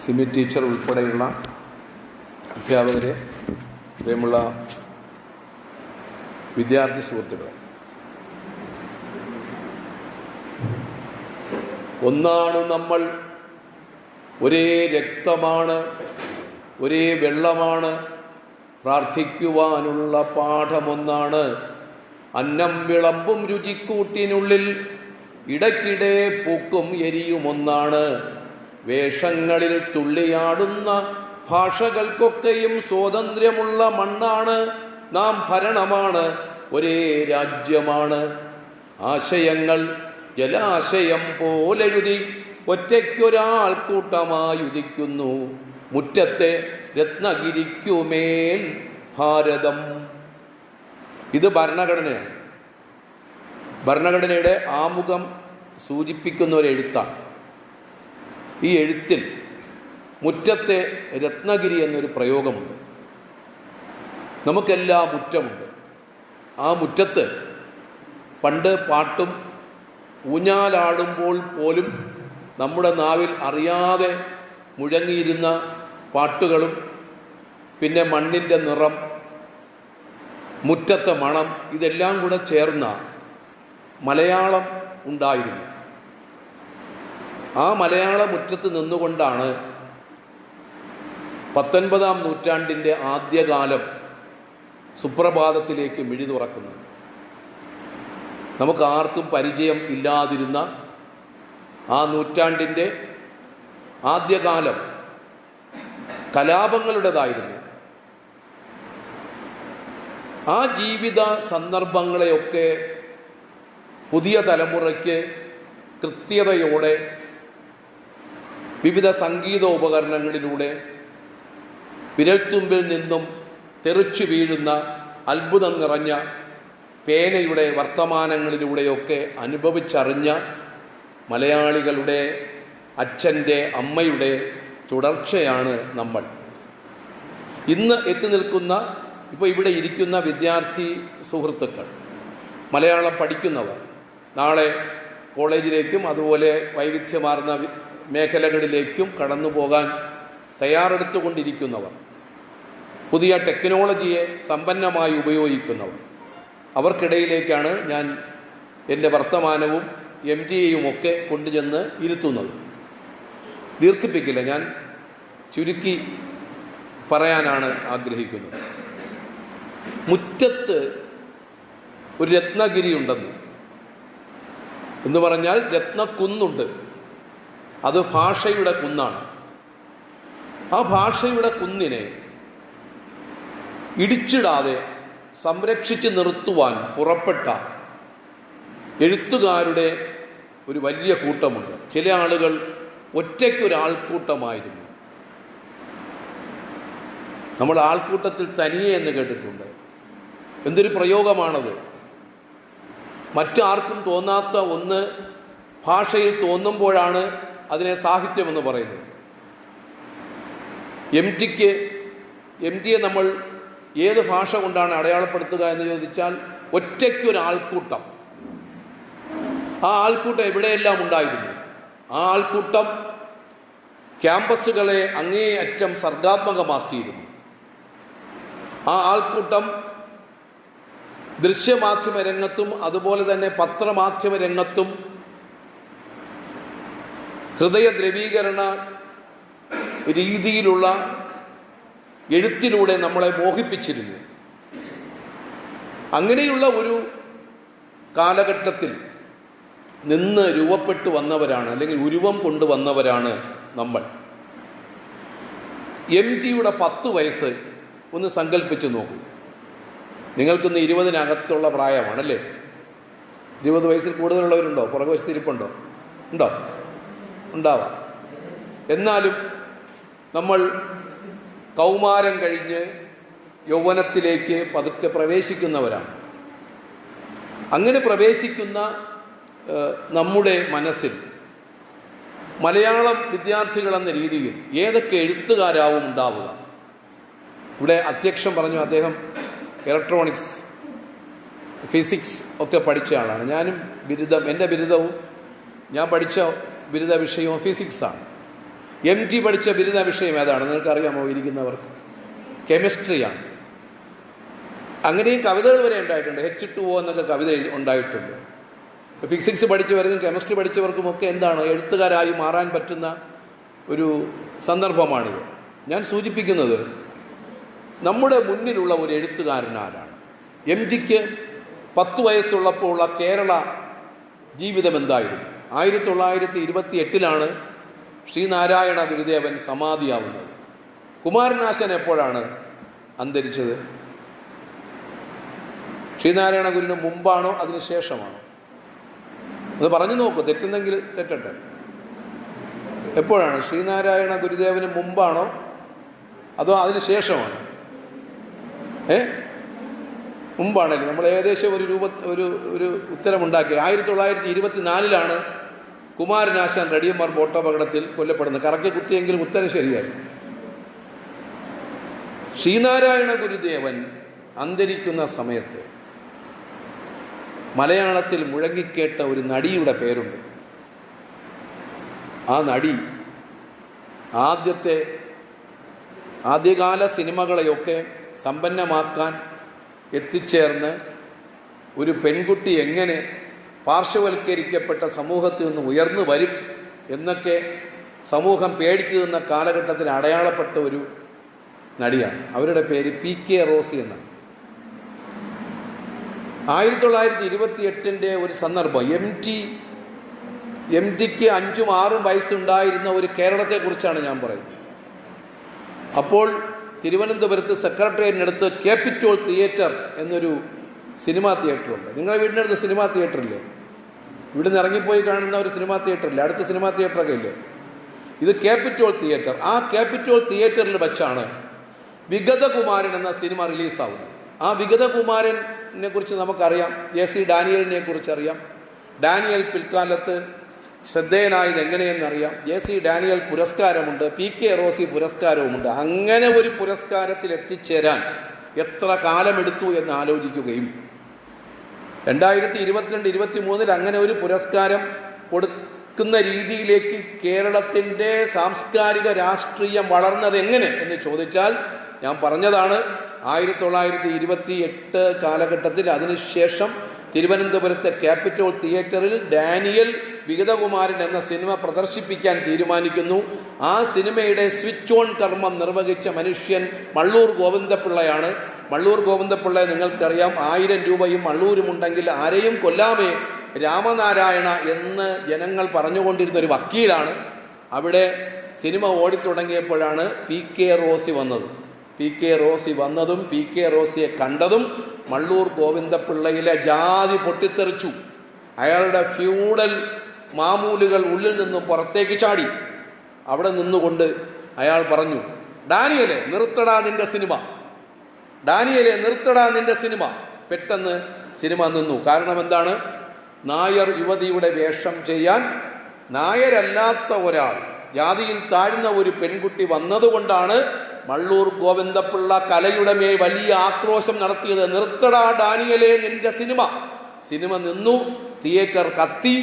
Simi teacher ഉൾപ്പെടെയുള്ള അധ്യാപകരെ, പ്രിയമുള്ള വിദ്യാർത്ഥി സുഹൃത്തുക്കളെ, ഒന്നാണ് നമ്മൾ, ഒരേ രക്തമാണ്, ഒരേ വെള്ളമാണ്, പ്രാർത്ഥിക്കുവാനുള്ള പാഠമൊന്നാണ്. അന്നം വിളമ്പും രുചിക്കൂട്ടിനുള്ളിൽ ഇടയ്ക്കിടെ പൂക്കും എരിയുമൊന്നാണ്. വേഷങ്ങളിൽ തുള്ളിയാടുന്ന ഭാഷകൾക്കൊക്കെയും സ്വാതന്ത്ര്യമുള്ള മണ്ണാണ് നാം. ഭരണമാണ്, ഒരേ രാജ്യമാണ്. ആശയങ്ങൾ ജലാശയം പോലെഴുതി ഒറ്റയ്ക്കൊരാൾക്കൂട്ടമായുദിക്കുന്നു. മുറ്റത്തെ രത്നഗിരിക്കുമേൽ ഭാരതം. ഇത് ഭരണഘടനയാണ്. ഭരണഘടനയുടെ ആമുഖം സൂചിപ്പിക്കുന്ന ഒരു എഴുത്താണ്. ഈ എഴുത്തിൽ മുറ്റത്തെ രത്നഗിരി എന്നൊരു പ്രയോഗമുണ്ട്. നമുക്കെല്ലാം മുറ്റമുണ്ട്. ആ മുറ്റത്ത് പണ്ട് പാട്ടും ഊഞ്ഞാലാടുമ്പോൾ പോലും നമ്മുടെ നാവിൽ അറിയാതെ മുഴങ്ങിയിരുന്ന പാട്ടുകളും, പിന്നെ മണ്ണിൻ്റെ നിറം, മുറ്റത്തെ മണം, ഇതെല്ലാം കൂടെ ചേർന്ന മലയാളം ഉണ്ടായിരുന്നു. ആ മലയാള മുറ്റത്ത് നിന്നുകൊണ്ടാണ് 19-ാം നൂറ്റാണ്ടിൻ്റെ ആദ്യകാലം സുപ്രഭാതത്തിലേക്ക് മിഴി തുറക്കുന്നത്. നമുക്ക് ആർക്കും പരിചയം ഇല്ലാതിരുന്ന ആ നൂറ്റാണ്ടിൻ്റെ ആദ്യകാലം കലാപങ്ങളുടേതായിരുന്നു. ആ ജീവിത സന്ദർഭങ്ങളെയൊക്കെ പുതിയ തലമുറയ്ക്ക് കൃത്യതയോടെ വിവിധ സംഗീതോപകരണങ്ങളിലൂടെ വിരൽത്തുമ്പിൽ നിന്നും തെറിച്ചു വീഴുന്ന അത്ഭുതം നിറഞ്ഞ പേനയുടെ വർത്തമാനങ്ങളിലൂടെയൊക്കെ അനുഭവിച്ചറിഞ്ഞ മലയാളികളുടെ അച്ഛൻ്റെ, അമ്മയുടെ തുടർച്ചയാണ് നമ്മൾ. ഇന്ന് എത്തി നിൽക്കുന്ന, ഇപ്പോൾ ഇവിടെ ഇരിക്കുന്ന വിദ്യാർത്ഥി സുഹൃത്തുക്കൾ, മലയാളം പഠിക്കുന്നവർ, നാളെ കോളേജിലേക്കും അതുപോലെ വൈവിധ്യമാർന്ന മേഖലകളിലേക്കും കടന്നു പോകാൻ തയ്യാറെടുത്തുകൊണ്ടിരിക്കുന്നവർ, പുതിയ ടെക്നോളജിയെ സമ്പന്നമായി ഉപയോഗിക്കുന്നവർ, അവർക്കിടയിലേക്കാണ് ഞാൻ എൻ്റെ വർത്തമാനവും MTA ഒക്കെ കൊണ്ടുചെന്ന് ഇരുത്തുന്നത്. ദീർഘിപ്പിക്കില്ല, ഞാൻ ചുരുക്കി പറയാനാണ് ആഗ്രഹിക്കുന്നത്. മുറ്റത്ത് ഒരു രത്നഗിരി ഉണ്ടെന്ന് എന്ന് പറഞ്ഞാൽ രത്നക്കുന്നുണ്ട്. അത് ഭാഷയുടെ കുന്നാണ്. ആ ഭാഷയുടെ കുന്നിനെ ഇടിച്ചിടാതെ സംരക്ഷിച്ച് നിർത്തുവാൻ പുറപ്പെട്ട എഴുത്തുകാരുടെ ഒരു വലിയ കൂട്ടമുണ്ട്. ചില ആളുകൾ ഒറ്റയ്ക്കൊരാൾക്കൂട്ടമായിരുന്നു. നമ്മൾ ആൾക്കൂട്ടത്തിൽ തനിയെ എന്ന് കേട്ടിട്ടുണ്ട്. എന്തൊരു പ്രയോഗമാണത്! മറ്റാർക്കും തോന്നാത്ത ഒന്ന് ഭാഷയിൽ തോന്നുമ്പോഴാണ് അതിനെ സാഹിത്യമെന്ന് പറയുന്നത്. MTയെ നമ്മൾ ഏത് ഭാഷ കൊണ്ടാണ് അടയാളപ്പെടുത്തുക എന്ന് ചോദിച്ചാൽ ഒറ്റയ്ക്കൊരാൾക്കൂട്ടം. ആ ആൾക്കൂട്ടം എവിടെയെല്ലാം ഉണ്ടായിരുന്നു. ആ ആൾക്കൂട്ടം ക്യാമ്പസുകളെ അങ്ങേയറ്റം സർഗാത്മകമാക്കിയിരുന്നു. ആ ആൾക്കൂട്ടം ദൃശ്യമാധ്യമ രംഗത്തും അതുപോലെ തന്നെ പത്രമാധ്യമ രംഗത്തും ഹൃദയദ്രവീകരണ രീതിയിലുള്ള എഴുത്തിലൂടെ നമ്മളെ മോഹിപ്പിച്ചിരുന്നു. അങ്ങനെയുള്ള ഒരു കാലഘട്ടത്തിൽ നിന്ന് രൂപപ്പെട്ടു വന്നവരാണ്, അല്ലെങ്കിൽ ഉരുവം കൊണ്ടുവന്നവരാണ് നമ്മൾ. MTയുടെ 10 വയസ്സ് ഒന്ന് സങ്കല്പിച്ച് നോക്കൂ. നിങ്ങൾക്കിന്ന് 20-നകത്തുള്ള പ്രായമാണല്ലേ? 20 വയസ്സിൽ കൂടുതലുള്ളവരുണ്ടോ? പുറകുവശത്ത് ഇരിപ്പുണ്ടോ? ഉണ്ടോ? ഉണ്ടാവാം. എന്നാലും നമ്മൾ കൗമാരം കഴിഞ്ഞ് യൗവനത്തിലേക്ക് പതുക്കെ പ്രവേശിക്കുന്നവരാണ്. അങ്ങനെ പ്രവേശിക്കുന്ന നമ്മുടെ മനസ്സിൽ മലയാളം വിദ്യാർത്ഥികളെന്ന രീതിയിൽ ഏതൊക്കെ എഴുത്തുകാരാവും ഉണ്ടാവുക? ഇവിടെ അധ്യക്ഷൻ പറഞ്ഞു, അദ്ദേഹം ഇലക്ട്രോണിക്സ്, ഫിസിക്സ് ഒക്കെ പഠിച്ച ആളാണ്. ഞാനും എൻ്റെ ബിരുദവും ഞാൻ പഠിച്ച ബിരുദ വിഷയവും ഫിസിക്സാണ്. MG പഠിച്ച ബിരുദ വിഷയം ഏതാണ് നിങ്ങൾക്കറിയാമോ? ഇരിക്കുന്നവർക്ക് കെമിസ്ട്രിയാണ്. അങ്ങനെയും കവിതകൾ വരെ ഉണ്ടായിട്ടുണ്ട്. H2O എന്നൊക്കെ കവിത ഉണ്ടായിട്ടുണ്ട്. ഫിസിക്സ് പഠിച്ചവർക്കും കെമിസ്ട്രി പഠിച്ചവർക്കുമൊക്കെ എന്താണ് എഴുത്തുകാരായി മാറാൻ പറ്റുന്ന ഒരു സന്ദർഭമാണിത്. ഞാൻ സൂചിപ്പിക്കുന്നത് നമ്മുടെ മുന്നിലുള്ള ഒരു എഴുത്തുകാരനാരാണ്? MGക്ക് 10 വയസ്സുള്ളപ്പോൾ ഉള്ള കേരള ജീവിതം എന്തായിരുന്നു? 1928 ശ്രീനാരായണ ഗുരുദേവൻ സമാധിയാവുന്നത്. കുമാരനാശൻ എപ്പോഴാണ് അന്തരിച്ചത്? ശ്രീനാരായണ ഗുരുവിന് മുമ്പാണോ അതിന് ശേഷമാണോ? അത് പറഞ്ഞു നോക്കൂ, തെറ്റുന്നെങ്കിൽ തെറ്റട്ടെ. എപ്പോഴാണ്? ശ്രീനാരായണ ഗുരുദേവന് മുമ്പാണോ അതോ അതിന് ശേഷമാണോ? മുമ്പാണല്ലേ. നമ്മൾ ഏകദേശം ഒരു ഉത്തരമുണ്ടാക്കി. 1924 കുമാരനാശാൻ റെഡിയന്മാർ ബോട്ടപകടത്തിൽ കൊല്ലപ്പെടുന്നത്. കറക്കി കുത്തിയെങ്കിലും ഉത്തരം ശരിയായി. ശ്രീനാരായണ ഗുരുദേവൻ അന്തരിക്കുന്ന സമയത്ത് മലയാളത്തിൽ മുഴങ്ങിക്കേട്ട ഒരു നടിയുടെ പേരുണ്ട്. ആ നടി ആദ്യകാല സിനിമകളെയൊക്കെ സമ്പന്നമാക്കാൻ എത്തിച്ചേർന്ന് ഒരു പെൺകുട്ടി എങ്ങനെ പാർശ്വവൽക്കരിക്കപ്പെട്ട സമൂഹത്തിൽ നിന്ന് ഉയർന്നു വരും എന്നൊക്കെ സമൂഹം പേടിച്ചു നിന്ന കാലഘട്ടത്തിൽ അടയാളപ്പെട്ട ഒരു നടിയാണ്. അവരുടെ പേര് PK റോസി എന്നാണ്. 1928 ഒരു സന്ദർഭം, MTക്ക് 5ഉം 6ഉം വയസ്സുണ്ടായിരുന്ന ഒരു കേരളത്തെക്കുറിച്ചാണ് ഞാൻ പറയുന്നത്. അപ്പോൾ തിരുവനന്തപുരത്ത് സെക്രട്ടേറിയറ്റിനടുത്ത് ക്യാപിറ്റോൾ തിയേറ്റർ എന്നൊരു സിനിമാ തിയേറ്ററുണ്ട്. നിങ്ങളുടെ വീടിനടുത്ത് സിനിമാ തിയേറ്ററില്ലേ? ഇവിടുന്ന് ഇറങ്ങിപ്പോയി കാണുന്ന ഒരു സിനിമാ തിയേറ്ററില്ലേ? അടുത്ത സിനിമാ തിയേറ്ററൊക്കെ ഇല്ലേ? ഇത് ക്യാപിറ്റോൾ തിയേറ്റർ. ആ ക്യാപിറ്റോൾ തിയേറ്ററിൽ വെച്ചാണ് വിഗതകുമാരൻ എന്ന സിനിമ റിലീസാവുന്നത്. ആ വിഗതകുമാരനെ കുറിച്ച് നമുക്കറിയാം. JC ഡാനിയലിനെ കുറിച്ചറിയാം. ഡാനിയൽ പിൽക്കാലത്ത് ശ്രദ്ധേയനായത് എങ്ങനെയെന്നറിയാം. JC ഡാനിയൽ പുരസ്കാരമുണ്ട്, PK റോസി പുരസ്കാരവുമുണ്ട്. അങ്ങനെ ഒരു പുരസ്കാരത്തിൽ എത്തിച്ചേരാൻ എത്ര കാലമെടുത്തു എന്ന് ആലോചിക്കുകയും 2022-23 അങ്ങനെ ഒരു പുരസ്കാരം കൊടുക്കുന്ന രീതിയിലേക്ക് കേരളത്തിൻ്റെ സാംസ്കാരിക രാഷ്ട്രീയം വളർന്നത് എങ്ങനെ എന്ന് ചോദിച്ചാൽ ഞാൻ പറഞ്ഞതാണ്. 1928 കാലഘട്ടത്തിൽ അതിനുശേഷം തിരുവനന്തപുരത്തെ ക്യാപിറ്റോൾ തിയേറ്ററിൽ ഡാനിയൽ വിഗതകുമാരൻ എന്ന സിനിമ പ്രദർശിപ്പിക്കാൻ തീരുമാനിക്കുന്നു. ആ സിനിമയുടെ സ്വിച്ച് ഓൺ കർമ്മം നിർവഹിച്ച മനുഷ്യൻ മള്ളൂർ ഗോവിന്ദപിള്ളയാണ്. മള്ളൂർ ഗോവിന്ദപിള്ള നിങ്ങൾക്കറിയാം. 1000 രൂപയും മള്ളൂരുമുണ്ടെങ്കിൽ ആരെയും കൊല്ലാമേ രാമനാരായണ എന്ന് ജനങ്ങൾ പറഞ്ഞുകൊണ്ടിരുന്ന ഒരു വക്കീലാണ്. അവിടെ സിനിമ ഓടിത്തുടങ്ങിയപ്പോഴാണ് PK റോസി വന്നത്. PK റോസി വന്നതും PK റോസിയെ കണ്ടതും മള്ളൂർ ഗോവിന്ദപിള്ളയിലെ ജാതി പൊട്ടിത്തെറിച്ചു. അയാളുടെ ഫ്യൂഡൽ മാമൂലുകൾ ഉള്ളിൽ നിന്നും പുറത്തേക്ക് ചാടി. അവിടെ നിന്നുകൊണ്ട് അയാൾ പറഞ്ഞു, ഡാനിയലെ നിർത്തടാ നിന്റെ സിനിമ, ഡാനിയലെ നിർത്തടാ നിന്റെ സിനിമ. പെട്ടെന്ന് സിനിമ നിന്നു. കാരണം എന്താണ്? നായർ യുവതിയുടെ വേഷം ചെയ്യാൻ നായരല്ലാത്ത ഒരാൾ, ജാതിയിൽ താഴ്ന്ന ഒരു പെൺകുട്ടി വന്നതുകൊണ്ടാണ് മള്ളൂർ ഗോവിന്ദപിള്ള കലയുടെ മേൽ വലിയ ആക്രോശം നടത്തിയത്. നിർത്തടാ ഡാനിയലെ നിന്റെ സിനിമ. സിനിമ നിന്നു, തിയേറ്റർ കത്തി.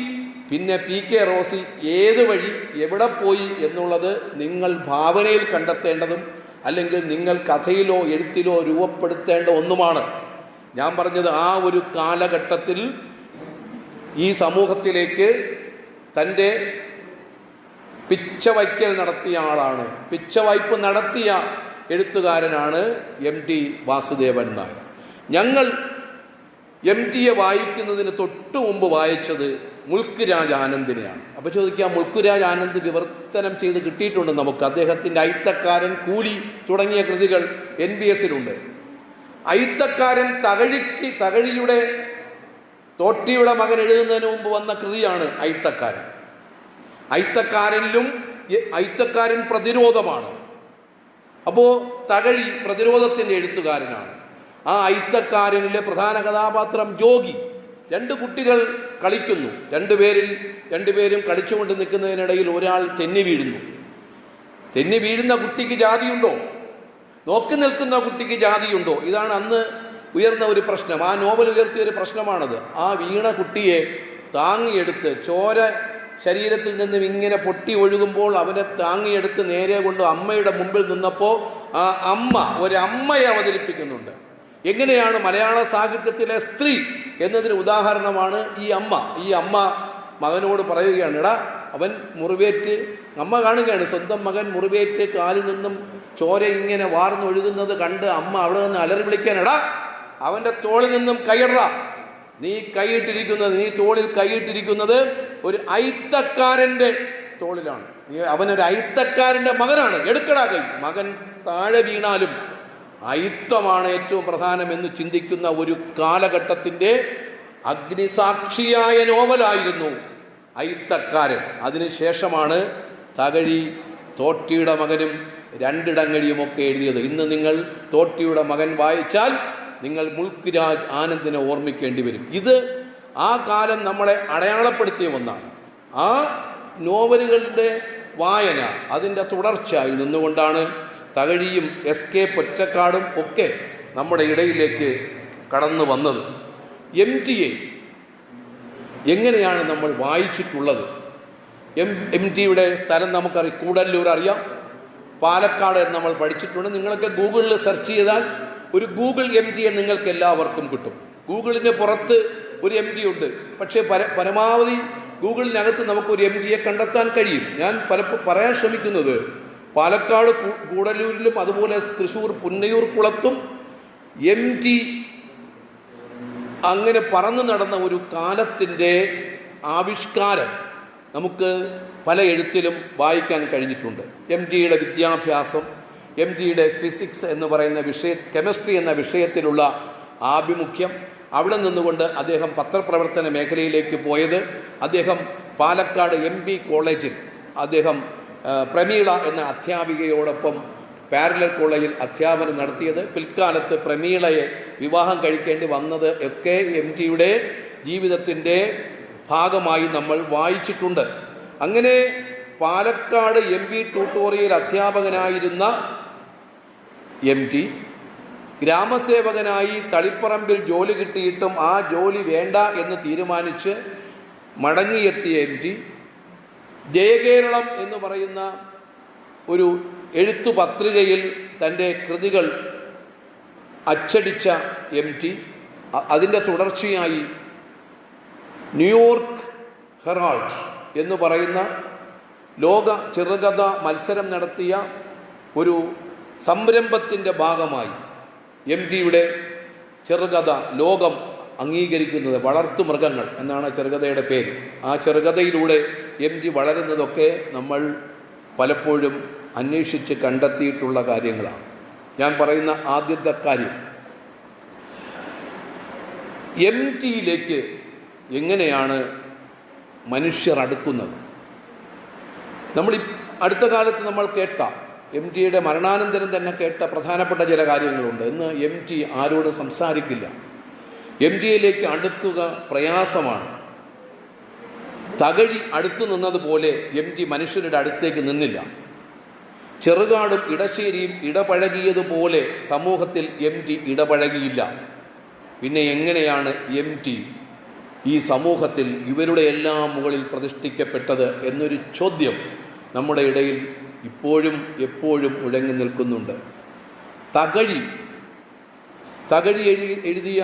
പിന്നെ PK റോസി ഏത് വഴി എവിടെ പോയി എന്നുള്ളത് നിങ്ങൾ ഭാവനയിൽ കണ്ടെത്തേണ്ടതും അല്ലെങ്കിൽ നിങ്ങൾ കഥയിലോ എഴുത്തിലോ രൂപപ്പെടുത്തേണ്ട ഒന്നുമാണ്. ഞാൻ പറഞ്ഞത് ആ ഒരു കാലഘട്ടത്തിൽ ഈ സമൂഹത്തിലേക്ക് തൻ്റെ പിച്ചവയ്ക്കൽ നടത്തിയ ആളാണ്. പിച്ചവയ്പ് നടത്തിയ എഴുത്തുകാരനാണ് MT വാസുദേവൻ നായർ. ഞങ്ങൾ MTയെ വായിക്കുന്നതിന് തൊട്ടു മുമ്പ് വായിച്ചത് മുൾക്ക് രാജ് ആനന്ദിനെയാണ്. അപ്പോൾ ചോദിക്കാം, മുൾക്ക് രാജ് ആനന്ദ് വിവർത്തനം ചെയ്ത് കിട്ടിയിട്ടുണ്ട് നമുക്ക്. അദ്ദേഹത്തിൻ്റെ അയിത്തക്കാരൻ, കൂലി തുടങ്ങിയ കൃതികൾ NBSലുണ്ട്. അയിത്തക്കാരൻ തകഴിയുടെ തോട്ടിയുടെ മകൻ എഴുതുന്നതിന് മുമ്പ് വന്ന കൃതിയാണ് അയിത്തക്കാരൻ. അയിത്തക്കാരൻ പ്രതിരോധമാണ്. അപ്പോൾ തകഴി പ്രതിരോധത്തിൻ്റെ എഴുത്തുകാരനാണ്. ആ അയിത്തക്കാരനിലെ പ്രധാന കഥാപാത്രം ജോഗി. 2 കുട്ടികൾ കളിക്കുന്നു. രണ്ടുപേരും കളിച്ചുകൊണ്ട് നിൽക്കുന്നതിനിടയിൽ ഒരാൾ തെന്നി വീഴുന്നു. തെന്നി വീഴുന്ന കുട്ടിക്ക് ജാതിയുണ്ടോ? നോക്കി നിൽക്കുന്ന കുട്ടിക്ക് ജാതിയുണ്ടോ? ഇതാണ് അന്ന് ഉയർന്ന ഒരു പ്രശ്നം. ആ നോവൽ ഉയർത്തിയ ഒരു പ്രശ്നമാണത്. ആ വീണ കുട്ടിയെ താങ്ങിയെടുത്ത് ചോര ശരീരത്തിൽ നിന്നും ഇങ്ങനെ പൊട്ടി ഒഴുകുമ്പോൾ അവനെ താങ്ങിയെടുത്ത് നേരെ കൊണ്ട് അമ്മയുടെ മുമ്പിൽ നിന്നപ്പോൾ ആ അമ്മ ഒരമ്മയെ അവതരിപ്പിക്കുന്നുണ്ട്. എങ്ങനെയാണ് മലയാള സാഹിത്യത്തിലെ സ്ത്രീ എന്നതിന് ഉദാഹരണമാണ് ഈ അമ്മ. ഈ അമ്മ മകനോട് പറയുകയാണ്, എടാ അവൻ മുറിവേറ്റ്, അമ്മ കാണുകയാണ് സ്വന്തം മകൻ മുറിവേറ്റ് കാലിൽ നിന്നും ചോര ഇങ്ങനെ വാർന്നൊഴുകുന്നത് കണ്ട് അമ്മ അവിടെ നിന്ന് അലറി വിളിക്കാൻ, എടാ അവൻ്റെ തോളിൽ നിന്നും കൈയിട, നീ തോളിൽ കൈയിട്ടിരിക്കുന്നത് ഒരു അയിത്തക്കാരൻ്റെ തോളിലാണ്, അവനൊരു അയിത്തക്കാരൻ്റെ മകനാണ്, എടുക്കടാ കൈ. മകൻ താഴെ വീണാലും അയിത്തമാണ് ഏറ്റവും പ്രധാനമെന്ന് ചിന്തിക്കുന്ന ഒരു കാലഘട്ടത്തിൻ്റെ അഗ്നിസാക്ഷിയായ നോവലായിരുന്നു അയിത്തക്കാരൻ. അതിനുശേഷമാണ് തകഴി തോട്ടിയുടെ മകനും രണ്ടിടങ്ങഴിയുമൊക്കെ എഴുതിയത്. ഇന്ന് നിങ്ങൾ തോട്ടിയുടെ മകൻ വായിച്ചാൽ നിങ്ങൾ മുൾക്കിരാജ് ആനന്ദിനെ ഓർമ്മിക്കേണ്ടി വരും. ഇത് ആ കാലം നമ്മളെ അടയാളപ്പെടുത്തിയ ഒന്നാണ്. ആ നോവലുകളുടെ വായന അതിൻ്റെ തുടർച്ചയായി നിന്നുകൊണ്ടാണ് തകഴിയും SK പൊറ്റക്കാടും ഒക്കെ നമ്മുടെ ഇടയിലേക്ക് കടന്നു വന്നത്. MTയെ എങ്ങനെയാണ് നമ്മൾ വായിച്ചിട്ടുള്ളത്? MTയുടെ സ്ഥലം നമുക്കറിയാം, കൂടല്ലൂർ അറിയാം, പാലക്കാട് എന്ന് നമ്മൾ പഠിച്ചിട്ടുണ്ട്. നിങ്ങളൊക്കെ ഗൂഗിളിൽ സെർച്ച് ചെയ്താൽ ഒരു ഗൂഗിൾ MT നിങ്ങൾക്ക് എല്ലാവർക്കും കിട്ടും. ഗൂഗിളിന് പുറത്ത് ഒരു MT ഉണ്ട്, പക്ഷേ പരമാവധി ഗൂഗിളിനകത്ത് നമുക്കൊരു MTയെ കണ്ടെത്താൻ കഴിയും. ഞാൻ പറയാൻ ശ്രമിക്കുന്നത് പാലക്കാട് കൂടല്ലൂരിലും അതുപോലെ തൃശ്ശൂർ പുന്നയൂർ കുളത്തും MT അങ്ങനെ പറന്നു നടന്ന ഒരു കാലത്തിൻ്റെ ആവിഷ്കാരം നമുക്ക് പല എഴുത്തിലും വായിക്കാൻ കഴിഞ്ഞിട്ടുണ്ട്. MTയുടെ വിദ്യാഭ്യാസം, MTയുടെ ഫിസിക്സ് എന്ന് പറയുന്ന കെമിസ്ട്രി എന്ന വിഷയത്തിലുള്ള ആഭിമുഖ്യം, അവിടെ നിന്നുകൊണ്ട് അദ്ദേഹം പത്രപ്രവർത്തന മേഖലയിലേക്ക് പോയത്, അദ്ദേഹം പാലക്കാട് MB കോളേജിൽ അദ്ദേഹം പ്രമീള എന്ന അധ്യാപികയോടൊപ്പം പാരലൽ കോളേജിൽ അധ്യാപനം നടത്തിയത്, പിൽക്കാലത്ത് പ്രമീളയെ വിവാഹം കഴിക്കേണ്ടി വന്നത് ഒക്കെ MTയുടെ ജീവിതത്തിൻ്റെ ഭാഗമായി നമ്മൾ വായിച്ചിട്ടുണ്ട്. അങ്ങനെ പാലക്കാട് MB ട്യൂട്ടോറിയൽ അധ്യാപകനായിരുന്ന MT ഗ്രാമസേവകനായി തളിപ്പറമ്പിൽ ജോലി കിട്ടിയിട്ടും ആ ജോലി വേണ്ട എന്ന് തീരുമാനിച്ച് മടങ്ങിയെത്തിയ MT ജയകേരളം എന്ന് പറയുന്ന ഒരു എഴുത്തു പത്രികയിൽ തൻ്റെ കൃതികൾ അച്ചടിച്ച MT അതിൻ്റെ തുടർച്ചയായി ന്യൂയോർക്ക് ഹെറാൾഡ് എന്ന് പറയുന്ന ലോക ചെറുകഥ മത്സരം നടത്തിയ ഒരു സംരംഭത്തിൻ്റെ ഭാഗമായി MTയുടെ ചെറുകഥ ലോകം അംഗീകരിക്കുന്നത് വളർത്തുമൃഗങ്ങൾ എന്നാണ് ചെറുകഥയുടെ പേര്. ആ ചെറുകഥയിലൂടെ MT വളരുന്നതൊക്കെ നമ്മൾ പലപ്പോഴും അന്വേഷിച്ച് കണ്ടെത്തിയിട്ടുള്ള കാര്യങ്ങളാണ്. ഞാൻ പറയുന്ന ആദ്യത്തെ കാര്യം, MTയിലേക്ക് എങ്ങനെയാണ് മനുഷ്യർ അടുക്കുന്നത്? നമ്മൾ അടുത്ത കാലത്ത് നമ്മൾ കേട്ട MTയുടെ മരണാനന്തരം തന്നെ കേട്ട പ്രധാനപ്പെട്ട ചില കാര്യങ്ങളുണ്ട്. ഇന്ന് MT ആരോടും സംസാരിക്കില്ല. MTയിലേക്ക് അടുക്കുക പ്രയാസമാണ്. തകഴി അടുത്തു നിന്നതുപോലെ MT മനുഷ്യരുടെ അടുത്തേക്ക് നിന്നില്ല. ചെറുകാടും ഇടശ്ശേരിയും ഇടപഴകിയതുപോലെ സമൂഹത്തിൽ MT ഇടപഴകിയില്ല. പിന്നെ എങ്ങനെയാണ് MT ഈ സമൂഹത്തിൽ ഇവരുടെ എല്ലാം മുകളിൽ പ്രതിഷ്ഠിക്കപ്പെട്ടത് എന്നൊരു ചോദ്യം നമ്മുടെ ഇടയിൽ ഇപ്പോഴും എപ്പോഴും മുഴങ്ങി നിൽക്കുന്നുണ്ട്. തകഴി എഴുതിയ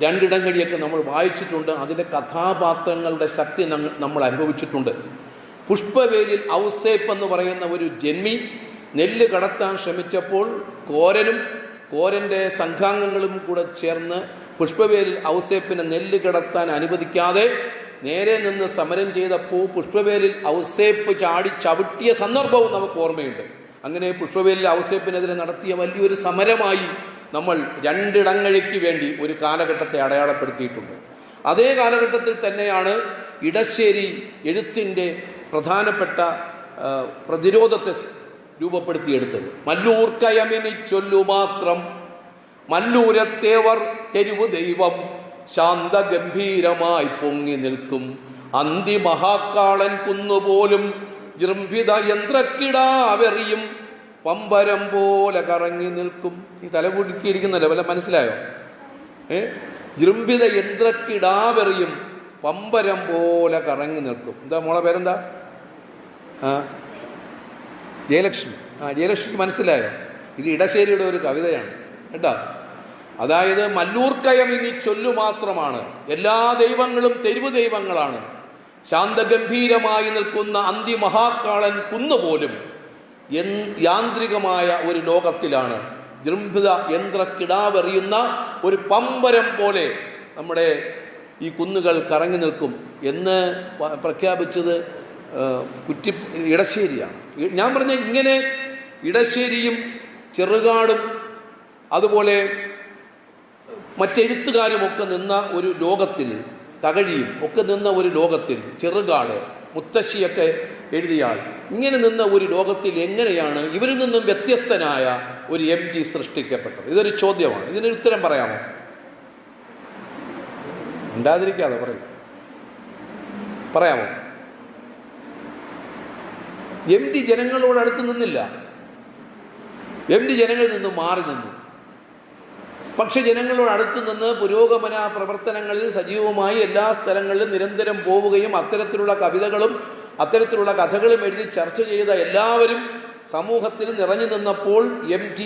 രണ്ടിടങ്ങഴിയൊക്കെ നമ്മൾ വായിച്ചിട്ടുണ്ട്. അതിൻ്റെ കഥാപാത്രങ്ങളുടെ ശക്തി നമ്മൾ അനുഭവിച്ചിട്ടുണ്ട്. പുഷ്പവേലിൽ ഔസേപ്പ് എന്ന് പറയുന്ന ഒരു ജന്മി നെല്ല് കടത്താൻ ശ്രമിച്ചപ്പോൾ കോരൻ്റെ സംഘാംഗങ്ങളും കൂടെ ചേർന്ന് പുഷ്പവേലിൽ ഔസേപ്പിനെ നെല്ല് കടത്താൻ അനുവദിക്കാതെ നേരെ നിന്ന് സമരം ചെയ്തപ്പോൾ പുഷ്പവേലിൽ ഔസേപ്പ് ചവിട്ടിയ സന്ദർഭവും നമുക്ക് ഓർമ്മയുണ്ട്. അങ്ങനെ പുഷ്പവേലിൽ ഔസേപ്പിനെതിരെ നടത്തിയ വലിയൊരു സമരമായി നമ്മൾ രണ്ടിടങ്ങഴിക്ക് വേണ്ടി ഒരു കാലഘട്ടത്തെ അടയാളപ്പെടുത്തിയിട്ടുണ്ട്. അതേ കാലഘട്ടത്തിൽ തന്നെയാണ് ഇടശ്ശേരി എഴുത്തിൻ്റെ പ്രധാനപ്പെട്ട പ്രതിരോധത്തെ രൂപപ്പെടുത്തിയെടുത്തത്. മല്ലൂർക്കയമിനി ചൊല്ലുമാത്രം മല്ലൂരത്തേവർ തെരുവ് ദൈവം ശാന്തഗംഭീരമായി പൊങ്ങി നിൽക്കും അന്തിമഹാക്കാളൻ കുന്നുപോലും ജൃംഭിത യന്ത്രക്കിടാവെറിയും പമ്പരം പോലെ കറങ്ങി നിൽക്കും. ഈ തലകുടുക്കിയിരിക്കുന്നല്ലോ, വല്ല മനസ്സിലായോ? ജൃംഭിത യന്ത്രക്കിടാവെറിയും പമ്പരം പോലെ കറങ്ങി നിൽക്കും. എന്താ മോളെ പേരെന്താ? ജയലക്ഷ്മി. ജയലക്ഷ്മിക്ക് മനസ്സിലായോ? ഇത് ഇടശ്ശേരിയുടെ ഒരു കവിതയാണ് കേട്ടോ. അതായത് മല്ലൂർക്കയം ഇനി ചൊല്ലു മാത്രമാണ്, എല്ലാ ദൈവങ്ങളും തെരുവ് ദൈവങ്ങളാണ്, ശാന്തഗംഭീരമായി നിൽക്കുന്ന അന്തിമഹാകാളൻ കുന്നുപോലും യാന്ത്രികമായ ഒരു ലോകത്തിലാണ്. ജൃംഭിത യന്ത്ര കിടാവെറിയുന്ന ഒരു പമ്പരം പോലെ നമ്മുടെ ഈ കുന്നുകൾ കറങ്ങി നിൽക്കും എന്ന് പ്രഖ്യാപിച്ചത് ഇടശ്ശേരിയാണ്. ഞാൻ പറഞ്ഞ ഇങ്ങനെ ഇടശ്ശേരിയും ചെറുകാടും അതുപോലെ മറ്റെഴുത്തുകാരുമൊക്കെ നിന്ന ഒരു ലോകത്തിൽ, തകഴിയും ഒക്കെ നിന്ന ഒരു ലോകത്തിൽ, ചെറുകാട്, മുത്തശ്ശിയൊക്കെ എഴുതിയാൽ ഇങ്ങനെ നിന്ന ഒരു ലോകത്തിൽ എങ്ങനെയാണ് ഇവരിൽ നിന്നും വ്യത്യസ്തനായ ഒരു MT സൃഷ്ടിക്കപ്പെട്ടത്? ഇതൊരു ചോദ്യമാണ്. ഇതിനൊരു ഉത്തരം പറയാമോ? ഉണ്ടാതിരിക്കാതെ പറയാമോ? MT ജനങ്ങളോട് അടുത്ത് നിന്നില്ല. MT ജനങ്ങളിൽ നിന്ന് മാറി നിന്നു. പക്ഷെ ജനങ്ങളോട് അടുത്ത് നിന്ന് പുരോഗമന പ്രവർത്തനങ്ങളിൽ സജീവമായി എല്ലാ സ്ഥലങ്ങളിലും നിരന്തരം പോവുകയും അത്തരത്തിലുള്ള കവിതകളും അത്തരത്തിലുള്ള കഥകളും എഴുതി ചർച്ച ചെയ്ത എല്ലാവരും സമൂഹത്തിൽ നിറഞ്ഞു നിന്നപ്പോൾ MT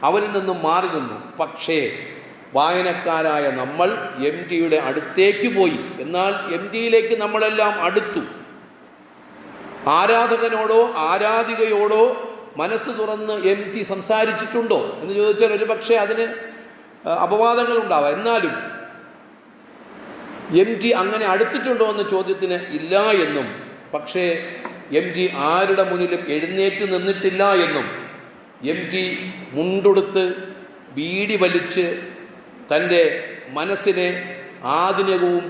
അവരിൽ നിന്നും മാറി നിന്നു. പക്ഷേ വായനക്കാരായ നമ്മൾ MTയുടെ അടുത്തേക്ക് പോയി. എന്നാൽ MTയിലേക്ക് നമ്മളെല്ലാം അടുത്തു. ആരാധകനോടോ ആരാധികയോടോ മനസ്സ് തുറന്ന് MT സംസാരിച്ചിട്ടുണ്ടോ എന്ന് ചോദിച്ചാൽ ഒരു പക്ഷേ അതിന് അപവാദങ്ങൾ ഉണ്ടാവാം. എന്നാലും MT അങ്ങനെ അടുത്തിട്ടുണ്ടോ എന്ന ചോദ്യത്തിന് ഇല്ല എന്നും, പക്ഷേ MT ആരുടെ മുന്നിലും എഴുന്നേറ്റ് നിന്നിട്ടില്ല എന്നും, MT മുണ്ടുടുത്ത് ബീഡി വലിച്ച് തൻ്റെ മനസ്സിനെ ആധുനികവും